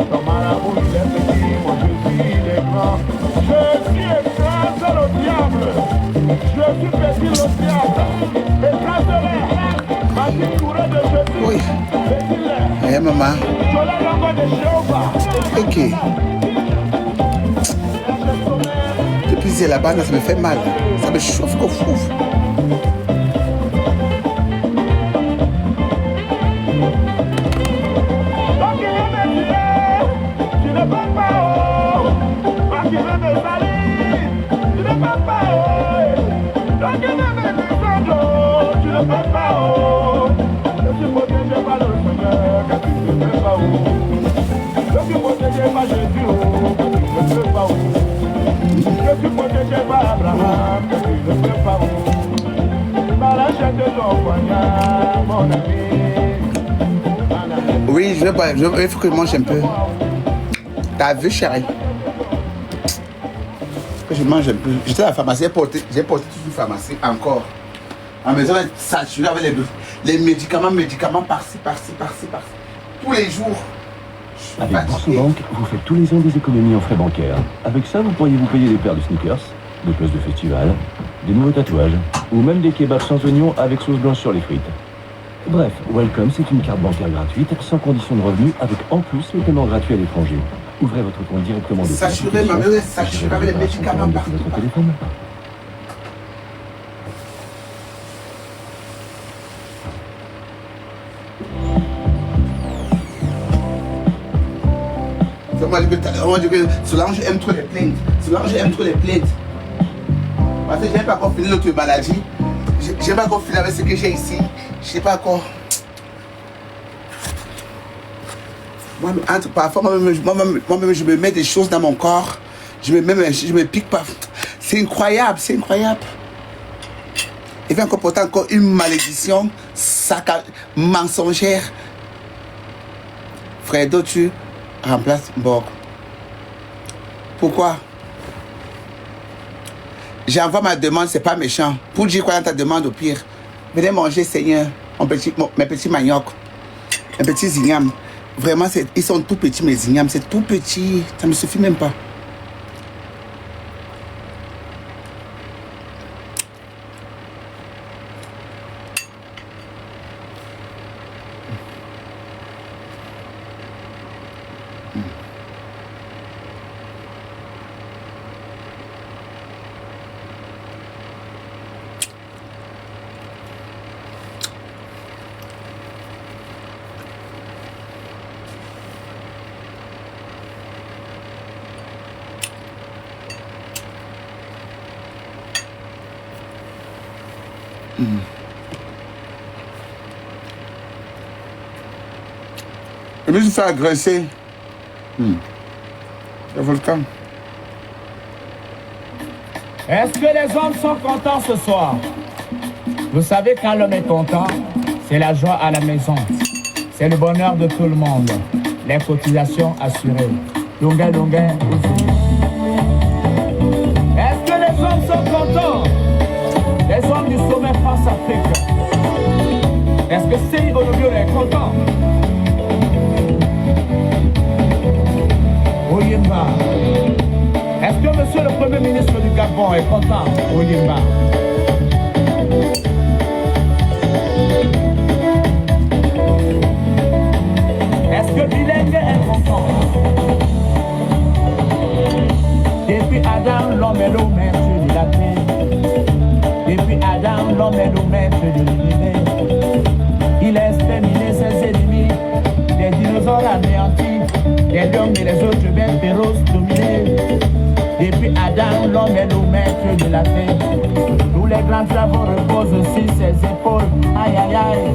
Ton marabout, il est petit, mon Jésus, il est grand. Jésus écrase le diable. Je suis petit le diable. Écrase-le. Vas-y, courez de Jésus. Oui. Eh, maman. Je la langue de Jéhovah. Ok. Depuis que là-bas, ça me fait mal. Ça me chauffe comme fou. Oui, il faut que je mange un peu. T'as vu, chérie? Que je mange un peu. J'étais à la pharmacie, j'ai porté toute une pharmacie encore. À la maison, saturée avec les médicaments par-ci, par-ci. Tous les jours. Avec Bourse-Banque, vous faites tous les ans des économies en frais bancaires. Avec ça, vous pourriez vous payer des paires de sneakers, des places de festival, des nouveaux tatouages, ou même des kebabs sans oignons avec sauce blanche sur les frites. Bref, Welcome, c'est une carte bancaire gratuite, sans condition de revenu, avec en plus le paiement gratuit à l'étranger. Ouvrez votre compte directement depuis Saturé, ma mère, saturé avec les médicaments votre téléphone. Moi, Solange aime trop les plaintes. Solange aime trop les plaintes. Parce que je n'ai pas encore fini l'autre maladie. Je n'ai pas encore fini avec ce que j'ai ici. Je ne sais pas encore. Parfois, moi-même, je me mets des choses dans mon corps. Je me pique pas. C'est incroyable, c'est incroyable. Il vient encore porter encore une malédiction mensongère. Fredo, tu remplaces Borg. Pourquoi? J'envoie ma demande, c'est pas méchant. Pour dire quoi dans ta demande au pire? Venez manger, Seigneur, mes petits maniocs, mes petits ignames. Vraiment, ils sont tout petits, mes ignames. C'est tout petit. Ça ne me suffit même pas. Je me suis fait agresser. Le volcan. Est-ce que les hommes sont contents ce soir? Vous savez, quand l'homme est content, c'est la joie à la maison. C'est le bonheur de tout le monde. Les cotisations assurées. Lunga, lunga, est-ce que les hommes sont contents? Les hommes du sommet France-Afrique. Est-ce que c'est Olobio est content? Oyemba. Est-ce que monsieur le Premier ministre du Gabon est content? Oyemba. Est-ce que Bilingue est content? Depuis Adam, l'homme est le maître de la terre. Depuis Adam, l'homme est le maître de l'univers. Il a exterminé ses ennemis, les dinosaures anéantis, les lions et les autres bêtes féroces dominés. Depuis Adam, l'homme est le maître de la terre. Tous les grands travaux reposent sur ses épaules. Aïe aïe aïe,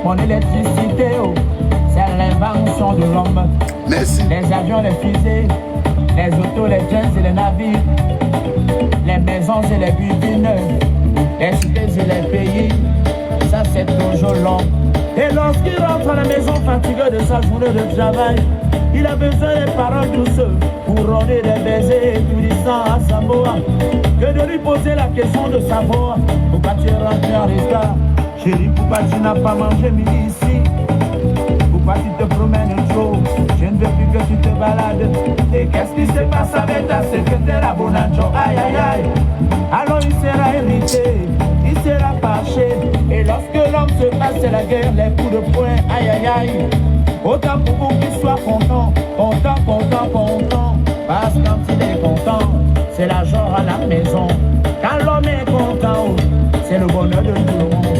mon électricité, oh, c'est l'invention de l'homme. Merci. Les avions, les fusées, les autos, les jets et les navires, les maisons et les buildings, les cités et les pays, ça c'est toujours long. Et lorsqu'il rentre à la maison fatigué de sa journée de travail, il a besoin des paroles douces pour rôder des baisers étourdissants à Samoa, que de lui poser la question de savoir pourquoi tu es rentré en retard. Chérie, pourquoi tu n'as pas mangé midi ici? Pourquoi tu te promènes trop? Je ne veux plus que tu te balades. Et qu'est-ce qui se passe avec ta secrétaire à Bonanjo? Aïe aïe aïe. Alors il sera irrité, il sera fâché. Et lorsque l'homme se passe, c'est la guerre, les coups de poing. Aïe aïe aïe. Autant pour vous qu'il soit content, content, content, content. Parce que quand il est content, c'est la joie à la maison. Quand l'homme est content, c'est le bonheur de tout le monde.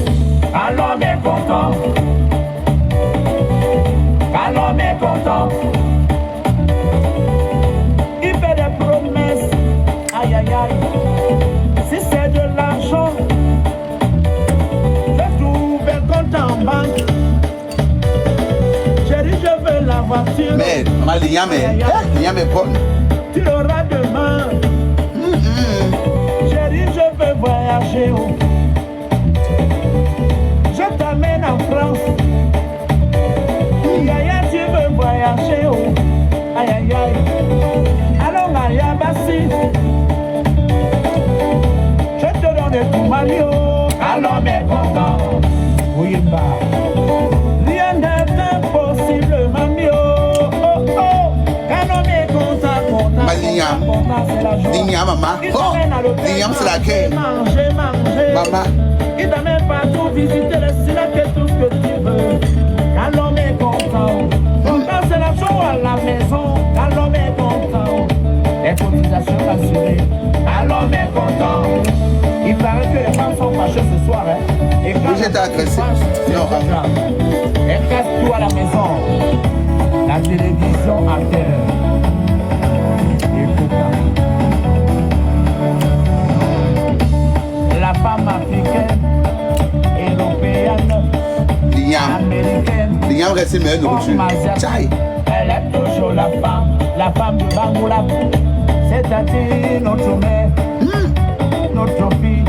Quand l'homme est content, quand l'homme est content, il fait des promesses. Aïe aïe aïe. Si c'est de l'argent, je trouve un compte en banque. J'ai dit je veux la voiture. Mais maman, l'igname est bonne. Tu l'auras demain. J'ai dit je veux voyager. Je t'amène en France. Yaya, tu veux voyager, oh. Aïe aïe aïe. Allons à Yabassi. Je te donne tout Mario. Alors mais content. Oui, bah. Rien n'est impossible, mamie. Oh, oh, oh. Quand on est content, content. L'igname, maman. Oh, l'igname, c'est la guerre. Manger, manger. Maman. Il t'amène partout visiter le cinéma, que tout ce que tu veux. Quand l'homme est content, quand c'est la joie à la maison. Quand l'homme est content, les cotisations assurées. Quand l'homme est content, il paraît que les femmes sont fâchées ce soir. Hein. Et quand j'étais agressé. Elles cassent tout à la maison. La télévision à terre. Miam reste une meilleure nourriture. Tchaï. Elle est toujours la femme de Bangoula. C'est-à-dire notre mère, notre fille,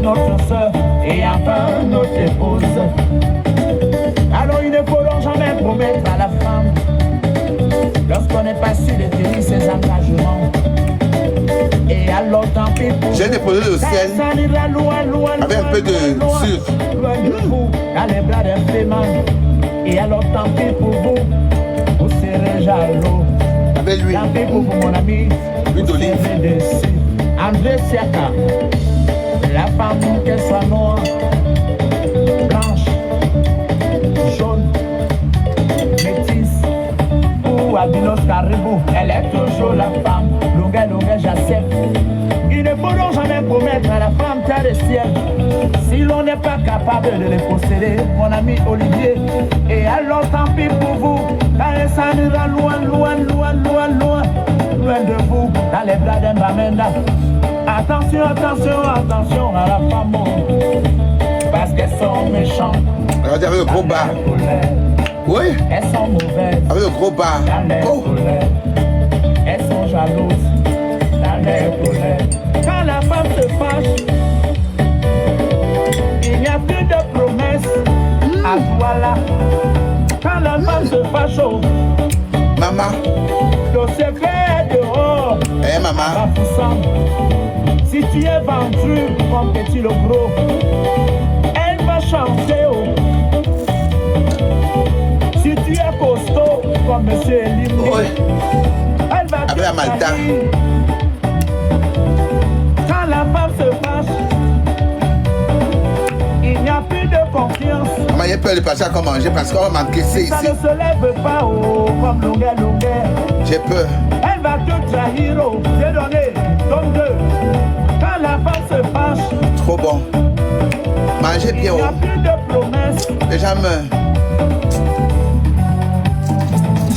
notre soeur et enfin notre épouse. Alors il ne faut donc jamais promettre à la femme, lorsqu'on n'est pas sûr de tenir ses engagements. Et alors tant pis pour j'ai déposé le sel avec un peu de sucre. Loin de vous, dans les bras d'un fémin. Et alors tant pis pour vous, vous serez jaloux. Avec lui. Tant pis pour vous mon ami, l'huile d'olive. André Siaka, la femme qu'elle soit noire, blanche, jaune, métisse ou albinos caribou, elle est toujours la femme. Longueur, j'accepte. Il ne faut donc jamais promettre à la femme terre et ciel si l'on n'est pas capable de les posséder, mon ami Olivier. Et alors tant pis pour vous, quand elle s'en ira loin de vous, dans les bras d'un Bamenda. Attention à la femme, parce qu'elles sont méchantes. Regardez avec le gros bas. Oui. Elles sont mauvaises. Avec le gros bas. Oh. Elles sont jalouses. Quand la femme se fâche, il n'y a plus de promesses. À toi là. Quand la femme se fâche, maman, le secret est dehors. Eh maman. Si tu es vendu comme petit le gros, elle va chanter. Si tu es costaud comme monsieur Elimé, elle va avec la Malta. Quand la femme se fâche, il n'y a plus de confiance. Maman, j'ai peur de passer à quoi manger parce qu'on va m'encaisser ici. Ça ne se lève pas comme longueur. J'ai peur. Elle va te trahir, j'ai donné, donc deux. Quand la femme se fâche, trop bon. Mangez bien. Il n'y a plus de promesses. Les gens meurent.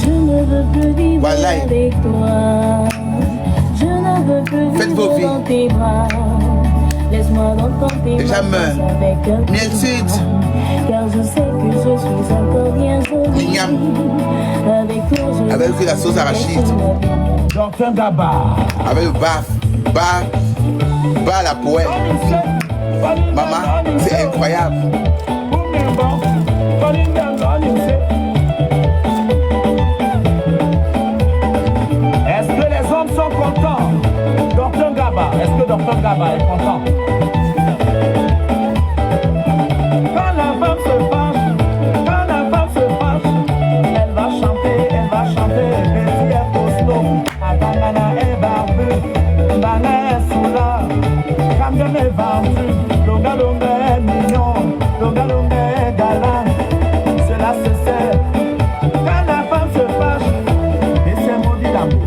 Je ne veux plus vivre voilà. Avec toi. Je ne veux plus faites vos vies. Dans tes bras. Laisse-moi dans tes les gens meurent. Bien sûr. Car je sais que je suis encore bien jolie. Avec la sauce arachide. Docteur Gaba. Avec le baf. Bas la poêle. Maman, c'est incroyable. Est-ce que les hommes sont contents? Docteur Gaba, est-ce que Docteur Gaba est content? Quand la femme se fâche, elle va chanter, Betty est costaud, Abangana est barbu, Bana est soula, Camion est vendu, Longa est mignon, Longa est galant, cela se sait. Quand la femme se fâche, et c'est maudit d'amour.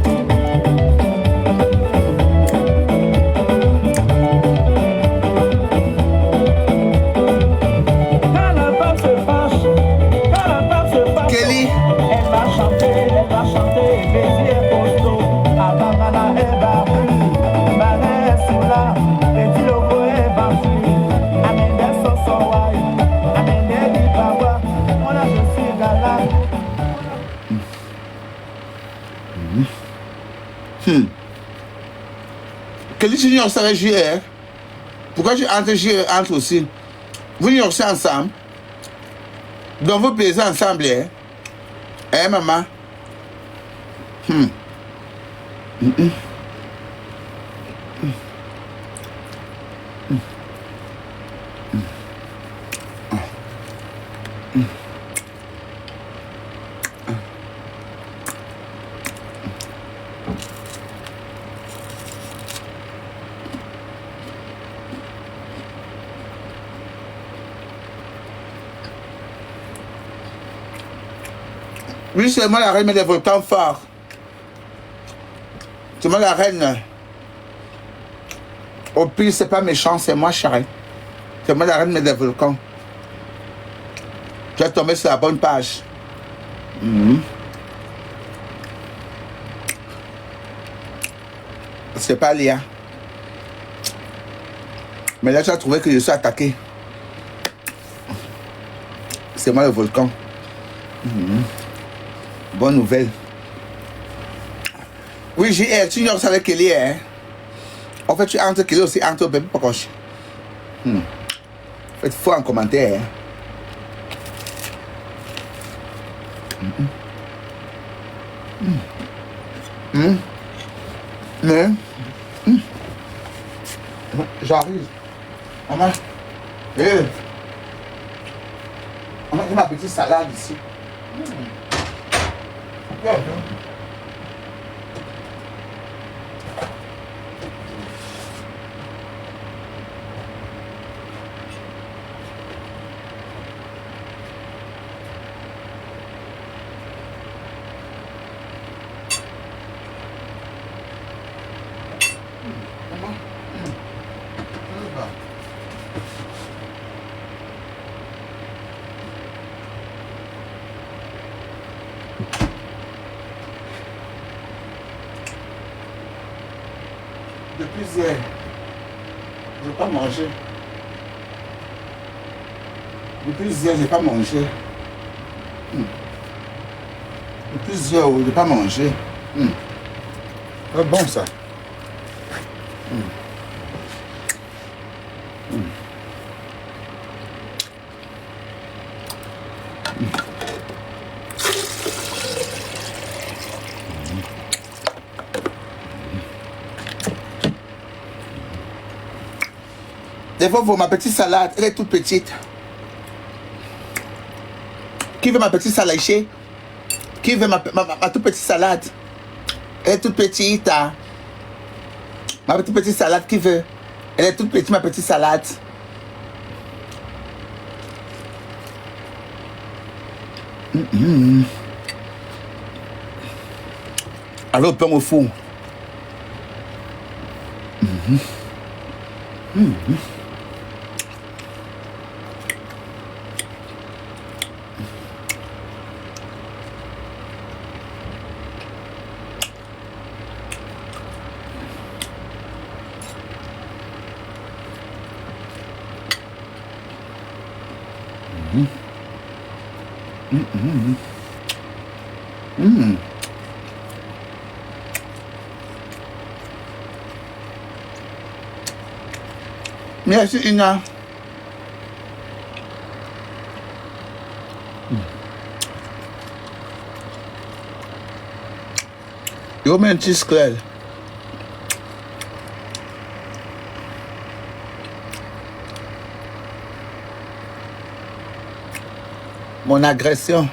Kelly. Elle va chanter, Betty est costaud, Abangana est barbu, Bana est soula, Betty Logo est vendu, Amende Sosowai, Amende Dibawa, on a je suis galant. Kelly, tu New savais jouer, hein? Pourquoi tu entres aussi? Vous New York ensemble? Donc vous plaisez ensemble, hein? Eh, maman? Oui, c'est moi la reine, mais des volcans forts. C'est moi la reine. Au pire, c'est pas méchant, c'est moi, chérie. C'est moi la reine, mais des volcans. Tu es tombé sur la bonne page. C'est pas Léa. Mais là, tu as trouvé que je suis attaqué. C'est moi le volcan. Bonne nouvelle. Oui, tu ignores avec Kelly, hein? En fait, tu es entre Kelly aussi, entre bébé Pocoche. Faites fort en commentaire. Mais, j'arrive. Maman, maman, j'ai ma petite salade ici. Depuis hier, je n'ai pas mangé. Depuis hier, je n'ai pas mangé. Depuis hier, je n'ai pas mangé. C'est bon ça. Des fois, ma petite salade, elle est toute petite. Qui veut ma petite salade? Qui veut ma toute petite salade? Elle est toute petite. Hein? Ma toute petite salade, qui veut? Elle est toute petite, ma petite salade. Alors, pain au four. Merci Ina. Yo men tis clair. Mon agression.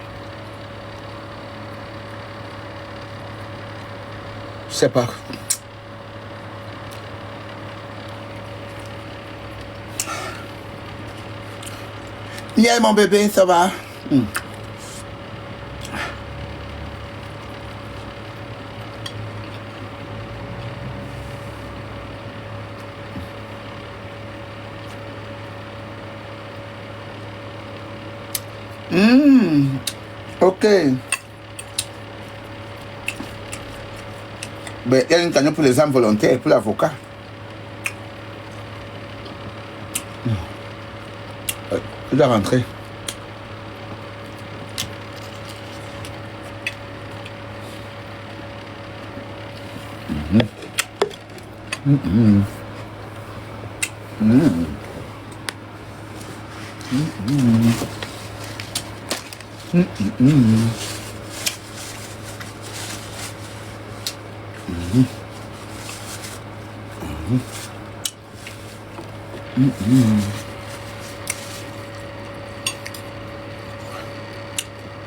Je sais pas. Bien mon bébé, ça va? Ok. Ben, il y a une cagnotte pour les âmes volontaires et pour l'avocat. Je dois rentrer.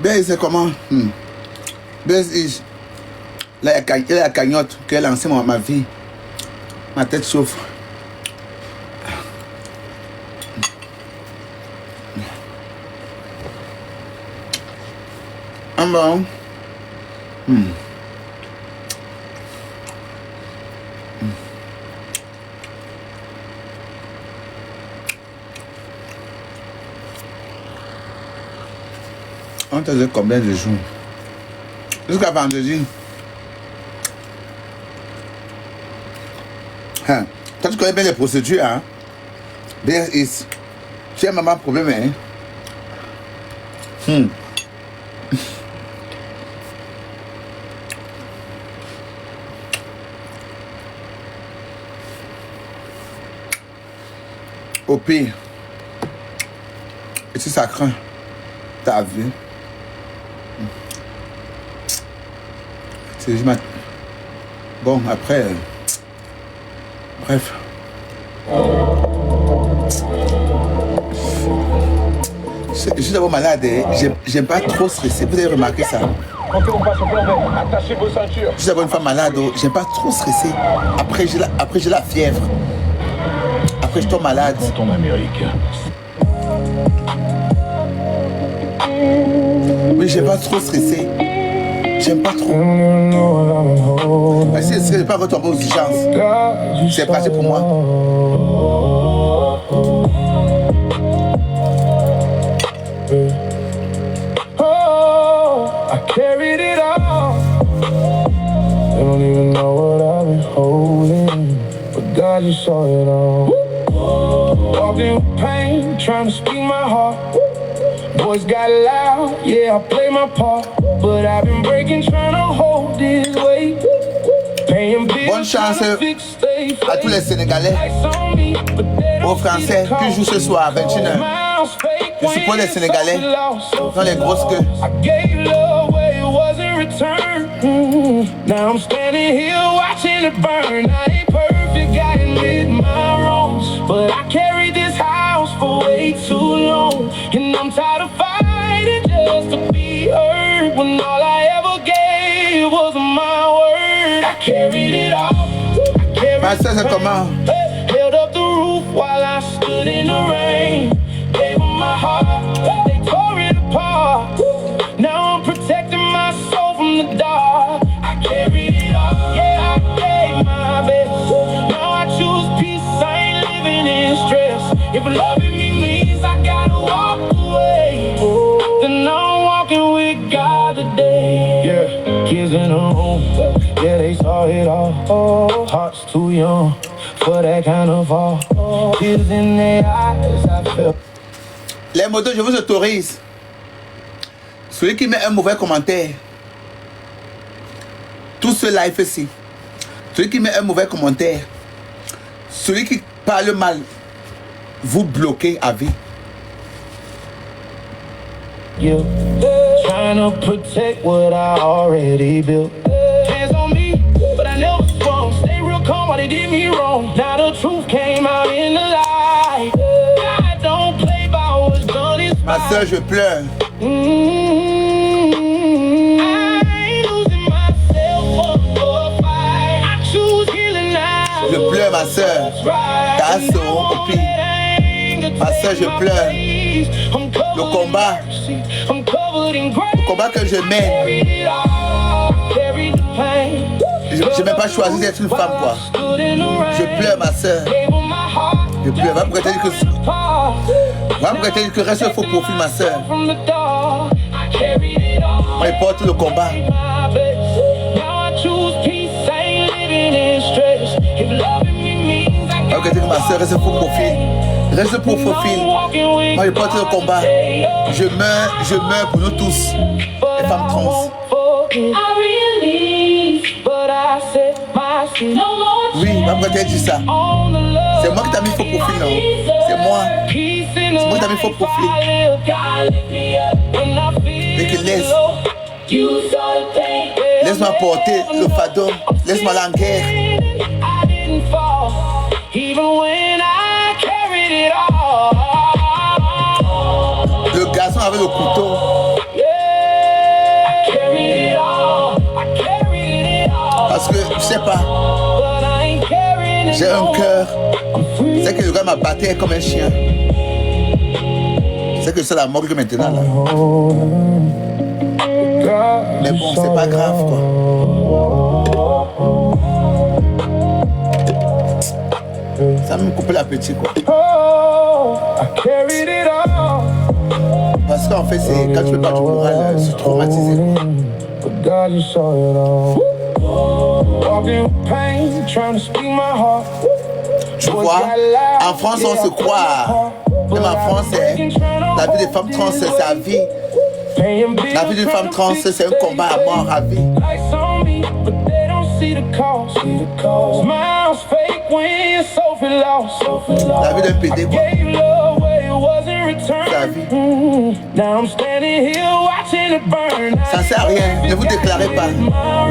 Ben, c'est comment? Ben, là, il y a la cagnotte qui a lancé ma vie. Ma tête souffre. Ah bon? On te dit combien de jours? Jusqu'à vendredi. Hein? Toi, tu connais bien les procédures, hein? There is. Tu as maman problème, hein? Au pire. Et si ça craint, t'as vu? C'est juste ma... Bon, après... Bref. Je suis d'abord malade et j'aime pas trop stresser. Vous avez remarqué ça? Je suis d'abord une femme malade, j'aime pas trop stresser. Après j'ai la fièvre. Après je tombe malade. En Amérique. Oui, j'aime pas trop stresser. J'aime pas trop. Si je ne pas retomber aux urgences, c'est pratique pour moi. Oh, I carried it all. They don't even know what I've been holding, but God, you saw it all. Walking with pain, trying to speak my heart. Voice got loud, yeah, I play my part, but I've been breaking, trying to hold this weight. Bonne chance à tous les Sénégalais, aux Français qui jouent ce soir à 21h. Je suppose les Sénégalais dans les grosses queues. Now I'm standing here watching it burn. I ain't perfect, I admit my wrongs, but I carried this house for way too long, and I'm tired of fighting just to be heard when all I ever gave was my word. I carried it all. Ma soeur, c'est comment? Held up the roof while I stood in the rain. Gave them my heart, they tore it apart. Now I'm protecting my soul from the dark. I carried it all, yeah, I gave my best. Now I choose peace, I ain't living in stress. If loving me means I gotta walk away, then I'm walking with God today. Yeah, kids in the room, yeah, they saw it all. Hearts too young for that kind of fall. Tears in their eyes, I felt. Les motos, je vous autorise. Celui qui met un mauvais commentaire, tout ce live ici, celui qui met un mauvais commentaire, celui qui parle mal, vous bloquez à vie. You trying to protect what I already built. Hands on me, but I never swung. Stay real calm while they did me wrong. Now the truth came out in the light. I don't play by what's done is Ma soeur, je pleure. I ain't losing myself for a fight. I choose healing now. Je pleure, ma soeur. Tasso, au pire. Ma soeur, je pleure. Le combat que je mène. Je n'ai même pas choisi d'être une femme, quoi. Je pleure, ma soeur. Je pleure. Va me dire que reste le faux profil, ma soeur. Moi, il porte le combat. Va me dire que ma soeur reste le faux profil. Reste pour profil. Moi, je porte le combat. Je meurs pour nous tous, les femmes trans. Oui, ma prête dit ça. C'est moi qui t'ai mis faux profil, non? C'est moi. C'est moi qui t'ai mis faux profil. Mais que laisse-moi porter le fardeau. Laisse-moi la guerre. Le garçon avec le couteau. Parce que je sais pas. J'ai un cœur. C'est que le gars m'a battu comme un chien. C'est que c'est la mort que maintenant là. Mais bon, c'est pas grave quoi. Ça me coupe l'appétit quoi. Parce qu'en fait, c'est quand tu peux pas du moral, c'est traumatisé. Tu vois, en France, on se croit. Même en France, la vie des femmes trans, c'est sa vie. La vie d'une femme trans, c'est un combat à mort à vie. cost. Smiles fake when Sophie lost. La vie d'un PD, quoi. Gave love where it wasn't returned. Now I'm standing here watching it burn. Ça sert à rien, ne vous déclarez pas.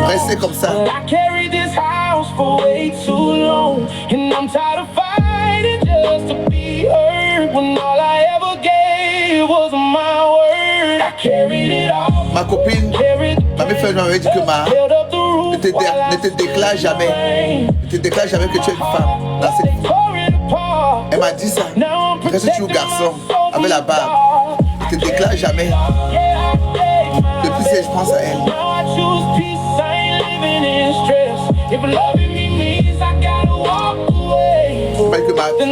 Restez comme ça. I carried this house for way too long, and I'm tired of fighting just to be heard when all I ever gave was my word. I carried it all. Ma copine, ma belle-fille m'avait dit que ne te déclare jamais. Ne te déclare jamais que tu es une femme dans cette vie. Elle m'a dit ça. Reste toujours garçon avec la barbe. Ne te déclare jamais. Depuis ça, je pense à elle.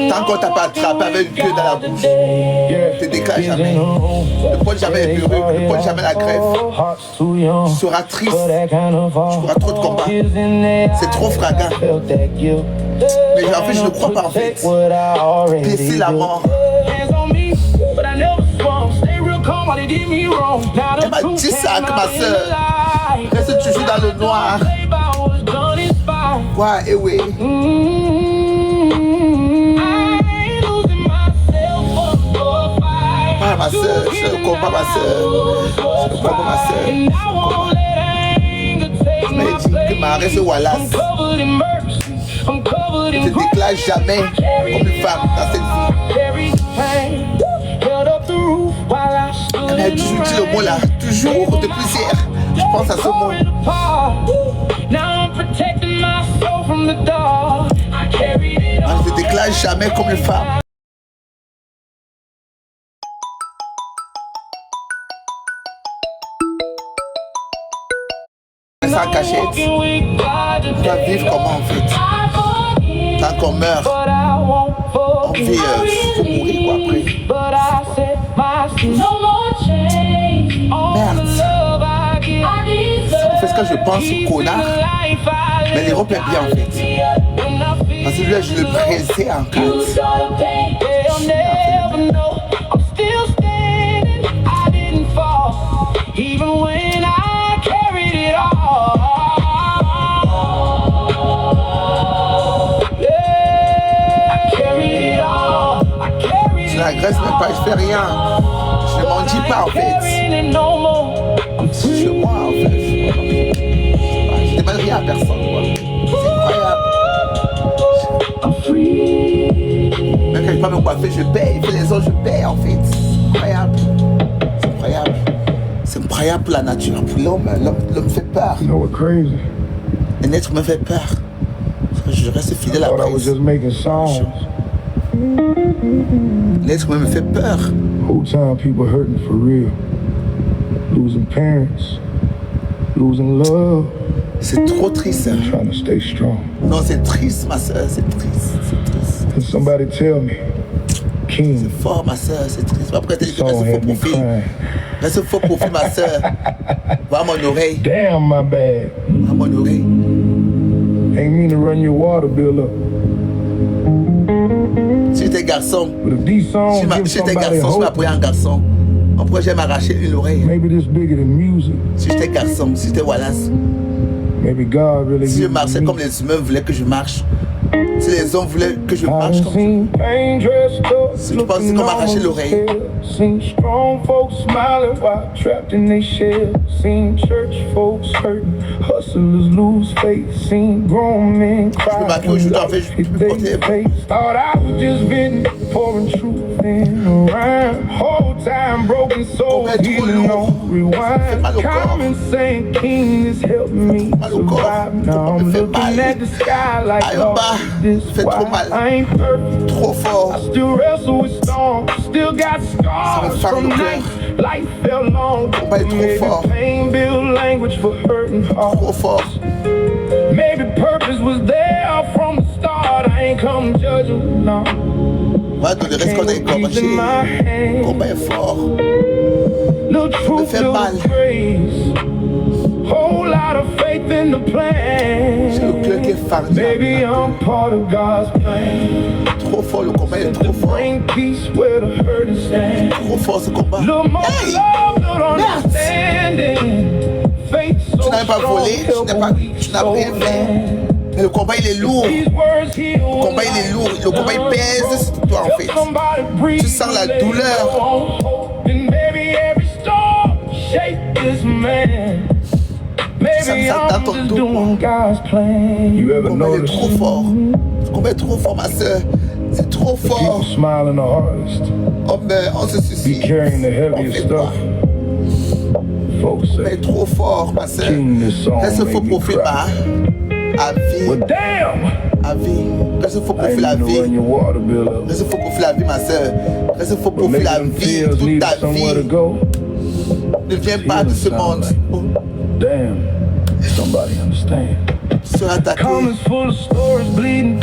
Tant qu'on t'a pas attrapé avec une queue dans la bouche, ne te déclare jamais. Ne prends jamais les perruques, ne prends jamais la greffe. Tu seras triste, tu auras trop de combats. C'est trop fragant. Mais en fait, je ne crois pas en fait. Laissez la mort. Elle m'a dit ça que ma soeur reste toujours dans le noir. Quoi, et oui. Pas ma soeur, je ne comprends pas ma soeur. Je ne comprends pas ma soeur. Elle m'a dit que ma reste Wallace. Ne te déclare jamais comme une femme dans cette vie. Elle m'a toujours dit le mot là, toujours depuis hier. Je pense à ce mot. Ne te déclare jamais comme une femme. Sans cachette, on doit vivre comment en fait. Tant qu'on meurt, on vit, faut mourir quoi après. Merde. On fait ce que je pense, connard. Mais l'Europe est bien en fait. Parce que là, je le pressais en quatre. La Grèce même pas, je fais rien. Je ne m'en dis pas en fait. C'est moi en fait. Je ne demande rien à personne. C'est incroyable. Même quand je ne peux pas me coiffer, je paye. Fais les autres, je paye en fait. C'est incroyable. C'est incroyable. C'est incroyable pour la nature. Pour l'homme, l'homme fait peur. Un être me fait peur. Je reste fidèle à Christ. L'être me fait peur. Whole time people hurting for real. Losing parents. Losing love. C'est trop triste. Hein? Trying to stay strong. Non, c'est triste, ma soeur, c'est triste. C'est triste. Can somebody tell me? King. C'est fort, ma soeur, c'est triste. Après, t'as dit que reste faux profil. Reste faux profil, ma soeur. Va à mon oreille. Damn, my bad. Va à mon oreille. Ain't mean to run your water bill up. Si j'étais garçon, si j'étais garçon, je m'appelais un garçon. On pourrait jamais m'arracher une oreille. Si j'étais garçon, si j'étais Wallace. Si je marchais comme les humains voulaient que je marche. Si les hommes voulaient que je marche comme si je pensais qu'on m'arrachait l'oreille. Je me maquille aujourd'hui, en fait, je peux porter les on est trop lourd. Ça fait mal au corps. Mal au corps. On me fait mal. Aïe, en bas. Ça fait trop mal. Trop fort. Ça me fait le cœur. On va être trop fort. Trop fort. Maybe purpose was there from the start. I ain't come judging, no. Ouais, tout le reste qu'on a commencé. Le combat est fort. Ça me fait mal. Whole lot of faith in the plan. C'est le cœur qui est farci. Baby, I'm part of God's plan. Trop fort, le combat est trop fort. Bring peace where the hurt is stand. Trop fort ce combat. Hey! Tu n'as même pas volé, tu n'as rien fait. Mais le combat il est lourd. Le combat il est lourd. Le combat il pèse sur toi en fait. Tu sens la douleur. Tu sens ça dans ton dos. Le combat est trop fort. Le combat est trop fort ma soeur. C'est trop fort. Oh mais on se suicide. On fait quoi? Mais trop fort, ma soeur. Reste faux profil, bah. À vie. À vie. Reste faux profil à vie. Reste faux profil à vie, ma soeur. Reste faux profil à vie. Toute ta vie. Ne viens pas de ce monde. Somebody understand. Tu seras attaqué.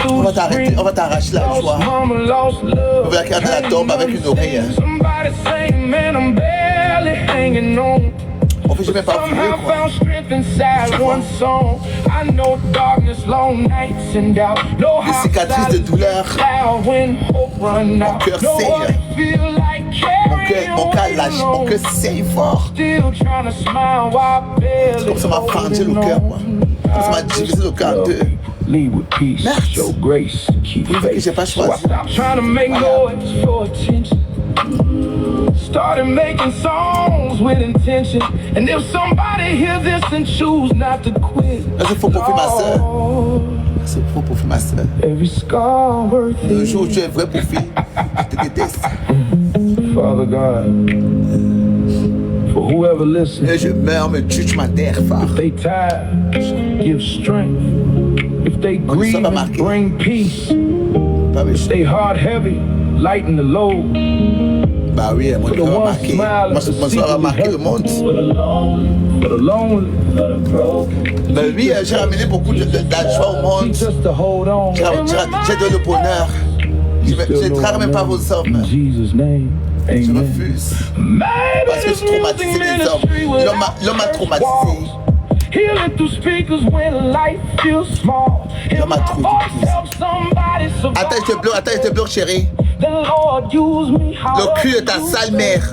On va t'arrêter, on va t'arracher la joie. On va garder la tombe avec une oreille. On fait jamais pas les cicatrices de douleur. Mon cœur saigne. Mon cœur lâche. Mon cœur saigne fort. C'est comme ça m'a fendu le cœur, moi. Comme ça m'a divisé le cœur en deux. Merde. Que j'ai pas choisi. Started making songs with intention. And if somebody hears this and choose not to quit, c'est faux profil, ma soeur. C'est faux profil, ma soeur. Le jour où tu es vrai profil, je te déteste. Father God, for whoever listens, et je meurs, me tue, tu m'adhères, fort. If they tired, give strength. If they grieve, bring peace. If they heart heavy, lighten the load. Bah oui, mon cœur va marquer. Mon soeur va marquer le monde. Bah oui, j'ai ramené beaucoup de la joie au monde. J'ai donné le bonheur. Je ne traque même pas vos hommes. Je refuse. Parce que je traumatise les hommes. L'homme m'a traumatisé. L'homme m'a traumatisé. Attends, je te bloque, chérie. Le cul de ta sale mère.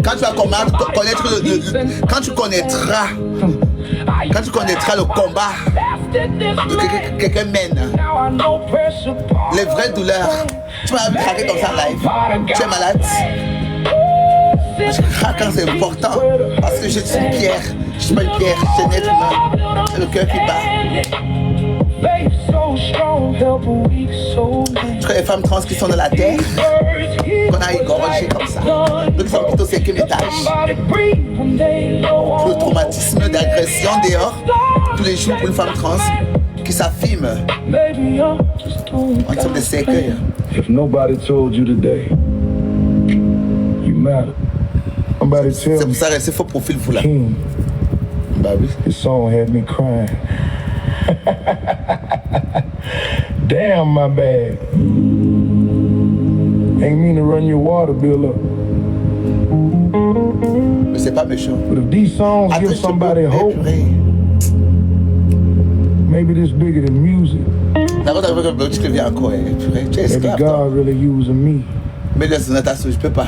Quand tu vas connaître quand tu connaîtras le combat que quelqu'un mène, les vraies douleurs, tu vas me craquer comme ça en live. Tu es malade. Je craque quand c'est important parce que je suis une pierre. Je suis pas une pierre, je suis un être humain. C'est le cœur qui bat. Je crois les femmes trans qui sont dans la terre, qu'on a égorgé comme ça. Donc ils sont plutôt au 5e étage. Pour le traumatisme d'agression dehors, tous les jours pour une femme trans qui s'affirme. On sont des cercueils. If nobody told you today, you matter. C'est pour ça que c'est faux profil vous là. Bah oui. This song had me crying. Damn, my bad. Ain't mean to run your water bill up. Mais c'est pas méchant. But if these songs give somebody hope, maybe this bigger than music. Maybe God really using me. Mais laisse Natasha, je peux pas.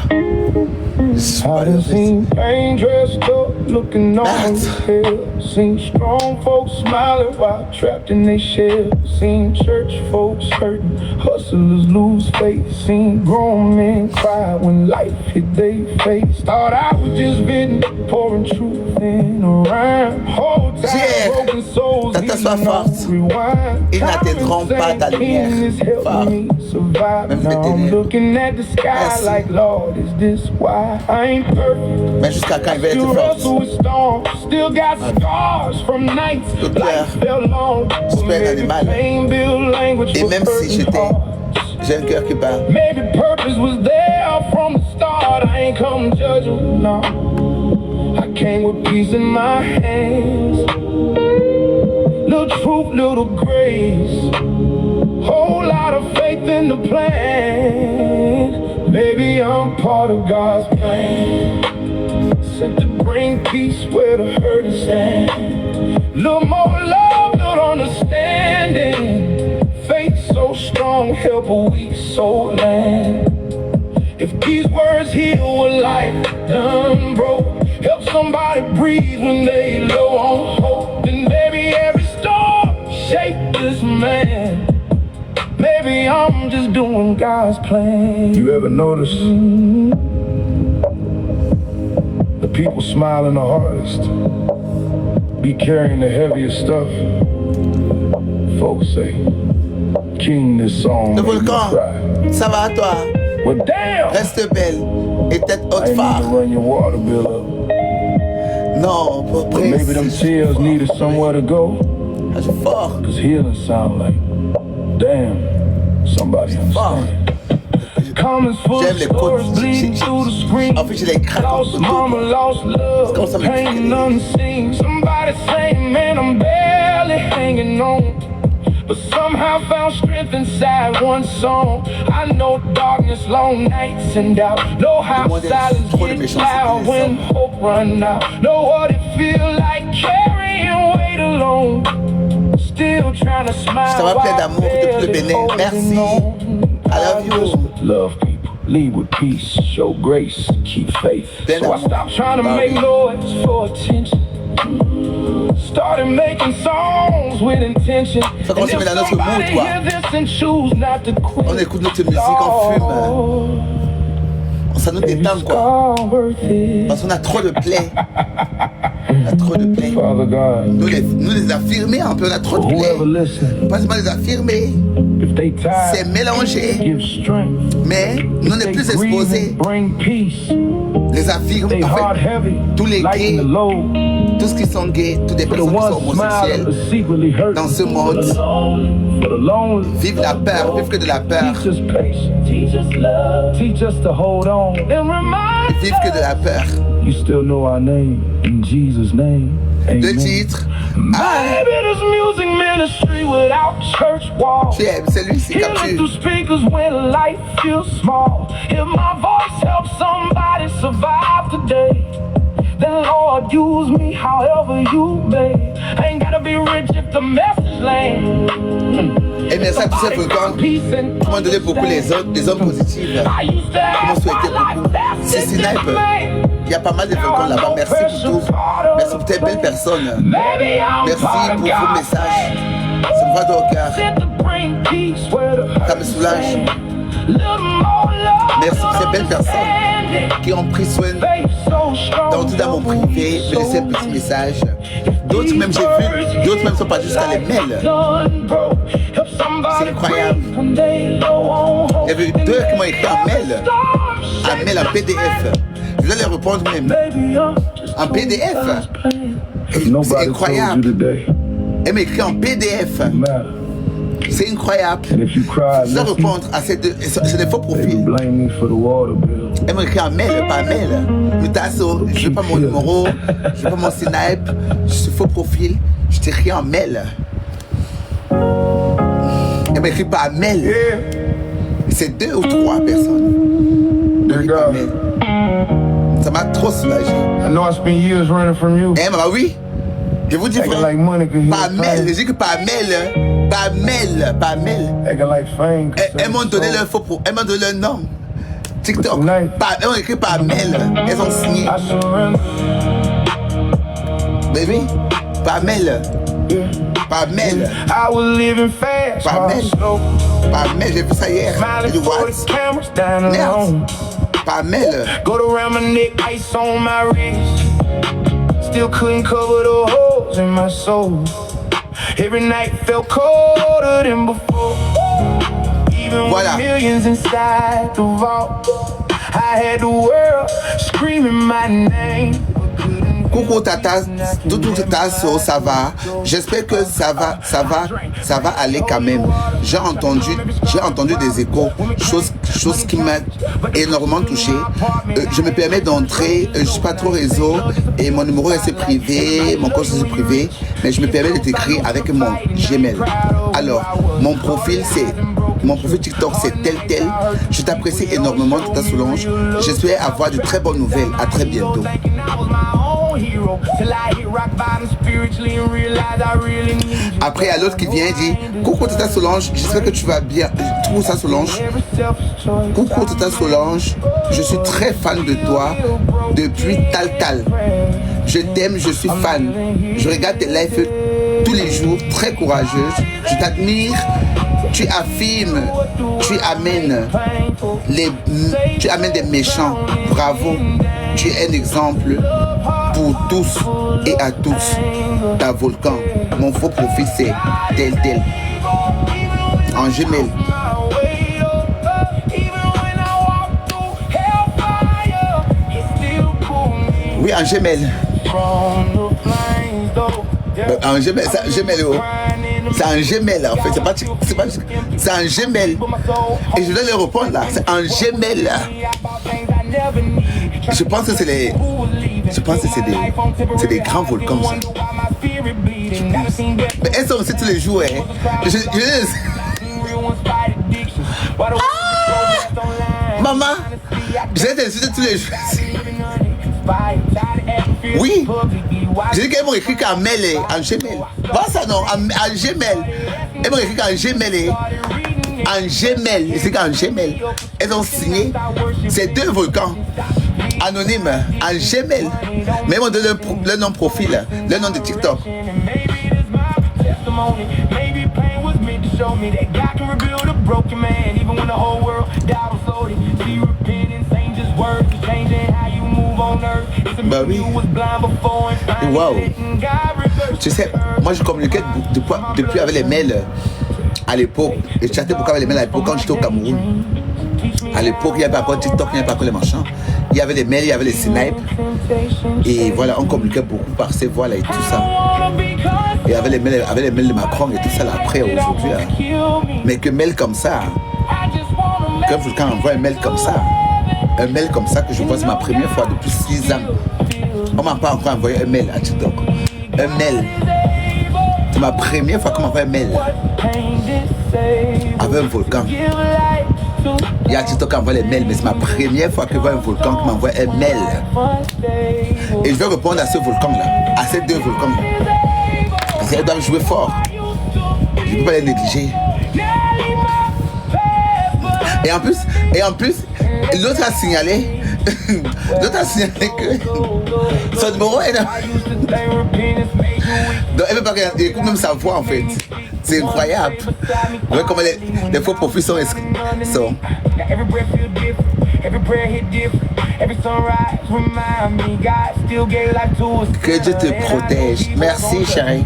I done seen pain dressed up, looking on hell. Seen strong folks smiling while trapped in their shell. Seen church folks hurting, hustlers lose faith. Seen grown men cry when life hit their face. Thought I was just venting, pouring truth in a rhyme. Whole time broken souls, rewind. Ils n'atteindront pas ta lumière. Même les ténèbres. Sky like Lord, is this why I ain't perfect? Mais jusqu'à quand il va être fort? Still got scars from nights life fell long. Animal. Et même si j'ai un cœur qui bat. Maybe purpose was there from the start. I ain't come judge you, no. I came with peace in my hands. Little truth, little grace. Whole lot of faith in the plan. Maybe I'm part of God's plan. Sent to bring peace where the hurt is stand. Little more love, little understanding. Faith so strong, help a weak soul land. If these words heal a life done broke, help somebody breathe when they low on hope, then maybe every storm shake this man. Maybe I'm just doing God's plan. You ever notice the people smiling the hardest be carrying the heaviest stuff? Folks say, King, this song Le made me volcan, cry. ça va toi? Well, damn! Reste belle et tête haute I need phare. to run your water bill up. Non, But Prince. maybe them tears needed somewhere to go. C'est fort. Cause healing sound like, damn, somebody understand. Comments full of stories bleeding through the screen. En fait, je les craque. Lost mama, lost love, Comme ça me pain unseen. Somebody saying, man, I'm barely hanging on. But somehow found strength inside one song. I know darkness, long nights and doubt. Know how silence gets loud when hope run out. Know what it feel like carrying weight alone. Still trying to smile. Je t'envoie plein d'amour depuis le Bénin. Merci. I love you. Love people, lead with peace, show grace, keep faith. Plein So I d'amour. stopped trying to make noise for attention. Started making songs with intention. Ça commence à mettre dans notre mood, quoi. Hear this and choose not to quit. On écoute notre musique, on fume. Ça nous détend, quoi. Parce qu'on a trop de plaies. On a trop de plaies. Nous les affirmer un peu, on a trop de plaies. Pas seulement les affirmer. C'est mélangé. Mais nous on est plus exposés. Les affirmes, en fait, tous les gays, tous qui sont gays, toutes les personnes qui sont homosexuelles dans ce monde vivent la peur, vivent que de la peur. Ils vivent que de la peur. You still know our name in Jesus' name. Le titre. Maybe this music ministry without church walls. C'est lui, c'est Healing capture. through speakers when life feels small. If my voice helps somebody survive today, then Lord use me however you may. Ain't gotta be rich if the message lands. Et bien ça, tout ça, comment donner beaucoup les hommes positifs. Comment souhaiter beaucoup. C'est Snipe. Il y a pas mal de volcans là-bas. Merci pour tout. Merci pour tes belles personnes. Merci pour vos messages. Ça me va dans le cœur. Ça me soulage. Merci pour ces belles personnes qui ont pris soin d'entrer dans mon privé, me laisser un petit message. D'autres même j'ai vu, d'autres même sont pas jusqu'à les mails. C'est incroyable. Il y avait deux qui m'ont écrit un mail en PDF. Je dois les répondre même. En PDF. C'est incroyable. Elle m'écrit en PDF. C'est incroyable. Je dois répondre à ces deux. C'est des faux profils. Elle m'écrit un mail, pas un mail. Mutasso, je veux pas mon numéro, je veux pas mon Snipe, je suis faux profil. Je t'écris un mail. Elle m'écrit pas un mail. C'est 2 ou 3 personnes. Par mail. Ça m'a trop soulagé. I know I spent years running from you. Eh, bah oui. Je vous dis, Acting like money could heal pas mail. Je pain. dis que pas mail. Pas mail. Pas mail. Acting like fame could Elles m'ont save donné soul. leur faux pro. Elles m'ont donné leur nom. TikTok. Elles ont écrit par mail. Elles ont signé. I surrender. Baby. Par mail. Par mail. I was living fast, Par my mail. slow. Par mail. J'ai vu ça hier. J'ai Smiling dit for what? the cameras down Merde. alone. Par mail. Go around my neck, ice on my wrist. Still couldn't cover the holes in my soul. Every night felt colder than before. Even Voilà. with millions inside the vault, I had the world screaming my name. Coucou Tata, tout Tasso, ça va. J'espère que ça va aller quand même. J'ai entendu des échos, chose qui m'a énormément touché. Je me permets d'entrer, je suis pas trop réseau et mon numéro est privé, mon compte est privé, mais je me permets de t'écrire avec mon Gmail. Alors, mon profil TikTok c'est tel. Je t'apprécie énormément Tata Solange. J'espère avoir de très bonnes nouvelles. À très bientôt. Après, il y a l'autre qui vient et dit coucou Tata Solange, j'espère que tu vas bien. Coucou Tata Solange. Coucou Tata Solange, je suis très fan de toi depuis Tal. Je t'aime, je suis fan. Je regarde tes lives tous les jours, très courageuse. Je t'admire. Tu affirmes, tu amènes des méchants. Bravo. Tu es un exemple pour tous et à tous. Ta volcan, mon faux profil c'est tel. En gemelle. Oui, en gemelle. En gemelle, c'est un gemelle. C'est un gemelle en fait. C'est un gemelle. Et je dois le répondre là. C'est un gemelle. Je pense que c'est des grands volcans. Ça. Mais elles sont aussi tous les jours. Hein. Maman, je les insulte tous les jours. Oui. Je dis qu'elles m'ont écrit qu'en mêlée, en gemelle. Voilà ça non, en gemelle. Elles m'ont écrit qu'en gemelle. En gemelle, c'est qu'en gemelle. Elles ont signé ces 2 volcans anonymes en gemelle. Mais elles m'ont donné le nom profil, le nom de TikTok. Bah oui. Waouh. Tu sais, moi je communiquais depuis avec les mails à l'époque. Et je chattais beaucoup avec les mails à l'époque quand j'étais au Cameroun. À l'époque, il n'y avait pas encore TikTok, il n'y avait pas encore les machins. Il y avait les mails, il y avait les snipes. Et voilà, on communiquait beaucoup par ces voix-là et tout ça. Et avec les mails de Macron et tout ça là, après aujourd'hui. Là. Mais que mail comme ça, que Volcan envoie un mail comme ça que je vois, c'est ma première fois depuis 6 ans. On m'a pas encore envoyé un mail à TikTok. Un mail. C'est ma première fois qu'on m'envoie un mail avec un volcan. Il y a TikTok qui envoie les mails, mais c'est ma première fois que je vois un volcan qui m'envoie un mail. Et je vais répondre à ce volcan-là, à ces 2 volcans-là. Parce qu'elles doivent jouer fort. Je ne peux pas les négliger. Et en plus, l'autre a signalé que son numéro est là. Donc elle veut pas qu'elle écoute même sa voix en fait. C'est incroyable. Vous voyez comment les faux profils sont inscrits. Que Dieu te protège. Merci chérie.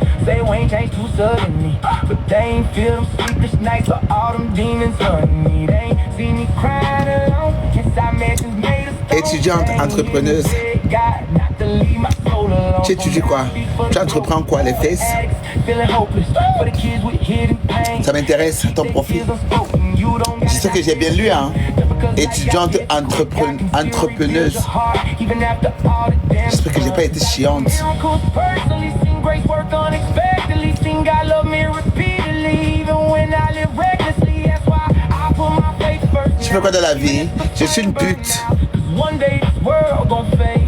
Étudiante, entrepreneuse. Tu étudies quoi? Tu entreprends quoi? Les fesses? Ça m'intéresse, ton profil. J'espère que j'ai bien lu, hein? Étudiante, entrepreneuse. J'espère que j'ai pas été chiante. Tu fais quoi dans la vie? Je suis une pute.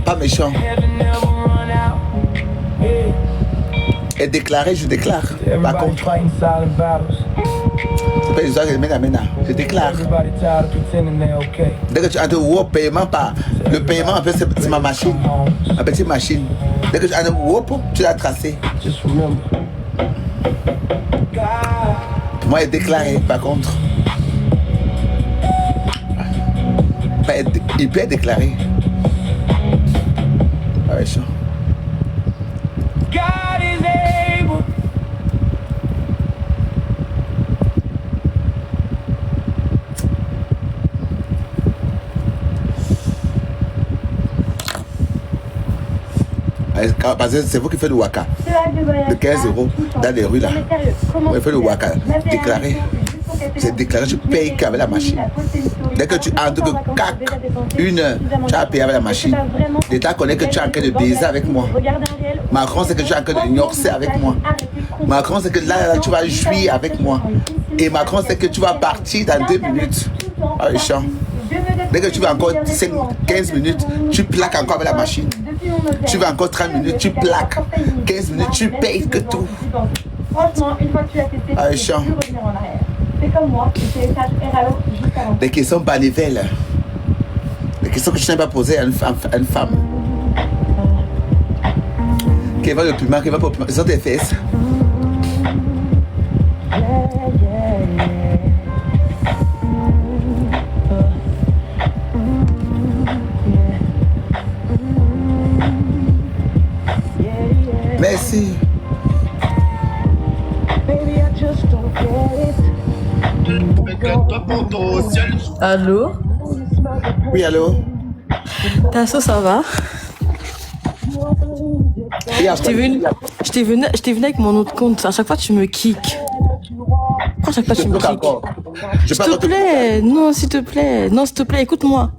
Pas méchant. Et déclarer, je déclare. Par contre, c'est pas une histoire que je mène à Mena. Je déclare. Dès que tu as un paiement, le paiement, en fait, c'est ma machine. Ma petite machine. Dès que tu as un tu l'as tracé. Pour moi, il est déclaré, par contre. Il peut être déclaré. Ah ouais, chaud. Parce que c'est vous qui faites le waka. De 15 € dans les rues là. Vous faites le waka. Déclaré. C'est déclaré, je paye qu'avec la machine. Dès que tu entres que cac, 1 heure, tu as payé avec la machine. L'État connaît que tu es en train de baiser avec moi. Macron, c'est que tu es en train de ignorer avec moi. Macron, c'est que là, tu vas jouir avec moi. Et Macron, c'est que tu vas partir dans 2 minutes. Ah, les champs. Dès que tu vas encore 15 minutes, tu plaques encore avec la machine. Tu vas encore 30 minutes, tu plaques. 15 minutes, tu payes que tout. Franchement, une fois que tu as testé, ah, tu peux plus revenir en arrière. C'est comme moi, j'ai fait ça juste avant. Des questions banivelles. Des questions que je n'ai pas posées à une femme. Qui va le piment, qui va pour ils ont des fesses. Merci. Allô? Oui, allô? Tasso, ça va? Je t'ai venu avec mon autre compte. À chaque fois, tu me kicks. Pourquoi à chaque fois, tu me kicks? S'il te plaît. Non, s'il te plaît. Non, s'il te plaît, écoute-moi.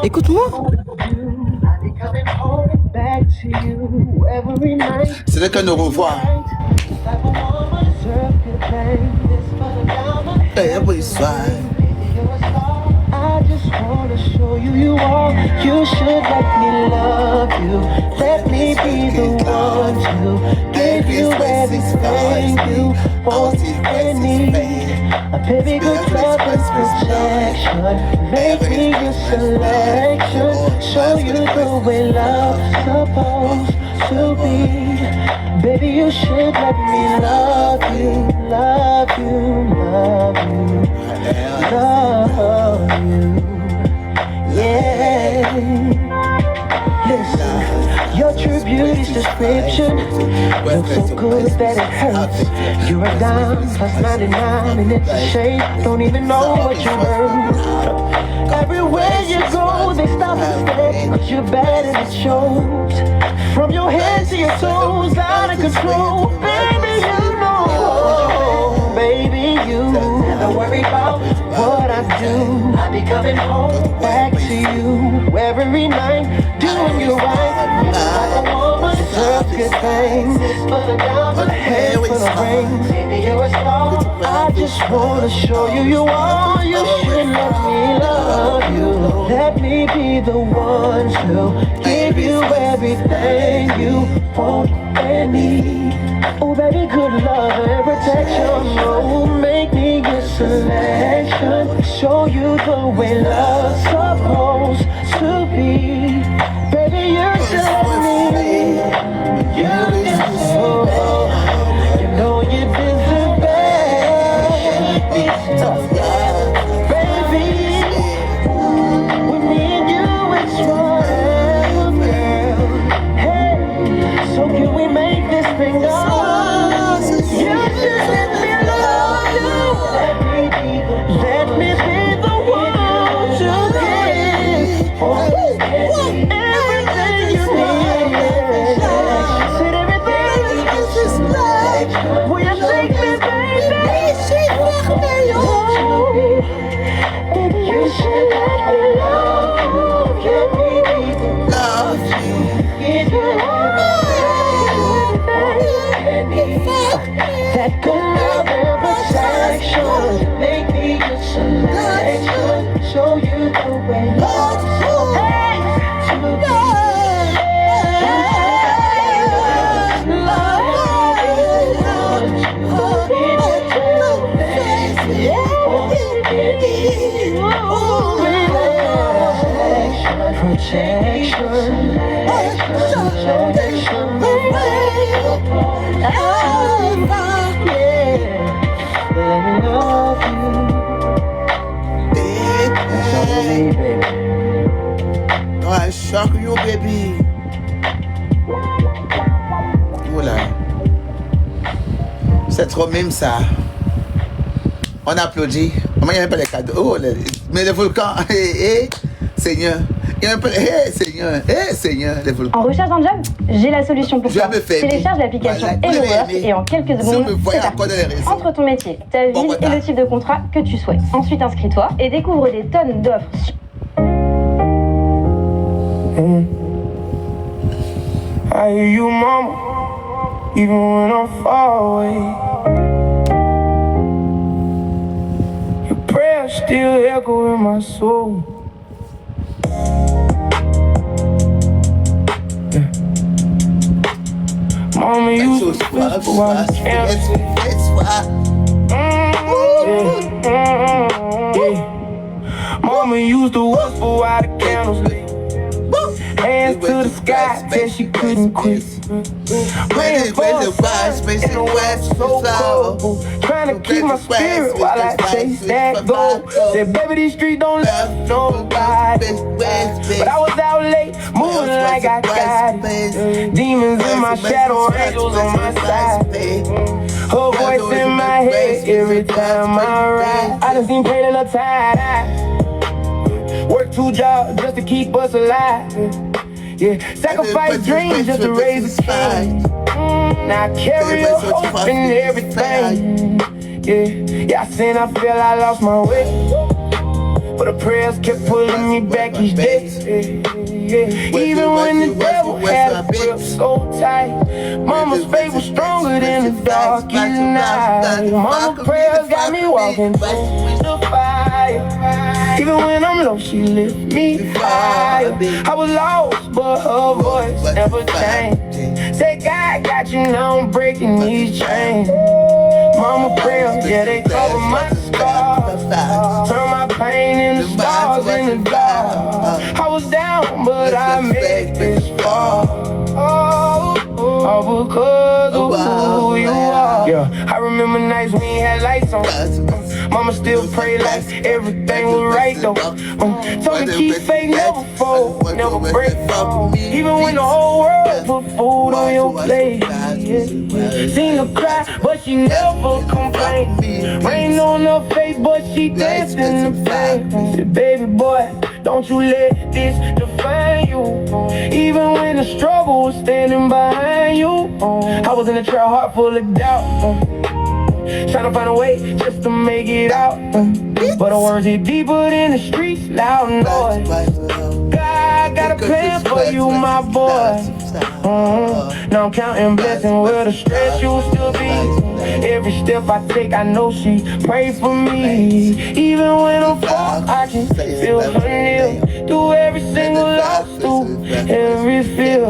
Écoute-moi. C'est là qu'on nous revoit. Every side. I just wanna show you you are. You should let me love you. Let me be the one to give you everything you want and need. A baby good love and protection. Make me your selection. Show you the way love's supposed to be. Baby, you should let me love you, love you, love you, love you. Yeah. Listen, your true beauty's description looks so good that it hurts. You're a dime plus 99 and it's a shame. Don't even know what you're worth. Everywhere you go, they stop and stare, 'cause you're bad and it shows. From your head to your toes, out of control. Baby, you know. Baby, you never worry about what I do. I'll be coming home back to you every night, doing you right. Like a woman deserves good things. Put her down with a head full of rings. Baby, you're a star. I just wanna show you you are. You should let me love you. Let me be the one to give you everything you want and need. Oh, baby, good love and protection. Oh, make me your selection. Show you the way love's supposed to be. Baby, you should let me. You deserve. You know you deserve best. It's tough, baby. With me and you, it's forever, girl. Hey, so can we make this thing up? You should let me love you. Let me be the one to give everything you need. Said everything is like. Will you take me, baby? You should let me love you. Love you. Give you that good love and protection. Make me your selection. Show you the way love's supposed to be. Protection, protection, I shock you, baby. Oula. C'est trop mime ça. On applaudit. Moi, il n'y a même pas les cadeaux. Oh, mais le volcan, Seigneur. Il y a un peu. Seigneur, les volcans. En recherche d'un job, j'ai la solution pour toi. Télécharge l'application Hello Work et en quelques secondes, c'est parti. Entre ton métier, ta ville et le type de contrat que tu souhaites. Ensuite, inscris-toi et découvre des tonnes d'offres. I hear you, mama, even when I'm far away. Your prayers still echo in my soul. Mama used to whisper while the candles. Mama used to whisper while the candles lit. hands to the sky, said she couldn't quit. Praying for a sun in the west, so cold. Trying to keep my spirit while I chase that gold. Said, baby, these streets don't love nobody. But I was out late, moving like I got it. Demons in my shadow, angels on my side. Her voice in my head every time I ride. I done seen pain in the tide. Work 2 jobs just to keep us alive. Yeah, sacrifice dreams just to raise a king. Now I carry a hope in everything. Yeah, I sin, I feel I lost my way. But the prayers kept pulling me back each day. Even when the devil had a grip so tight, Mama's faith was stronger than the darkest night. Mama's prayers got me walking through the fire. Even when I'm low, she lift me higher. I was lost, but her voice never changed. Say, God got you, now I'm breaking these chains. Mama prayers, yeah, they cover my scars. Turn my pain into stars in the dark. I was down, but I made this far. All because of who you are. Yeah, I remember nights when you had lights on. Mama still pray like everything was right though. Told me keep faith, never fold, never break. Even when the whole world put food on your plate. Seen her cry, but she never complained. Rain on her face, but she danced in the flame. Said, baby boy, don't you let this define you. Even when the struggle was standing behind you. I was in a trail, heart full of doubt. Trying to find a way just to make it out. But the words hit deeper than the streets, loud noise. God got a plan for you, my boy. Now I'm counting blessings where the stress used to be. Every step I take, I know she prays for me. Even when I'm far, I can feel her near. Through every single loss, through every feel.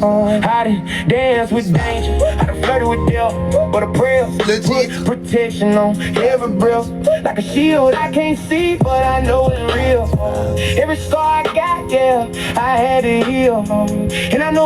I done dance with danger, I done flirted with death. But a prayer put protection on every breath. Like a shield I can't see, but I know it's real. Every scar I got, yeah, I had to heal. And I know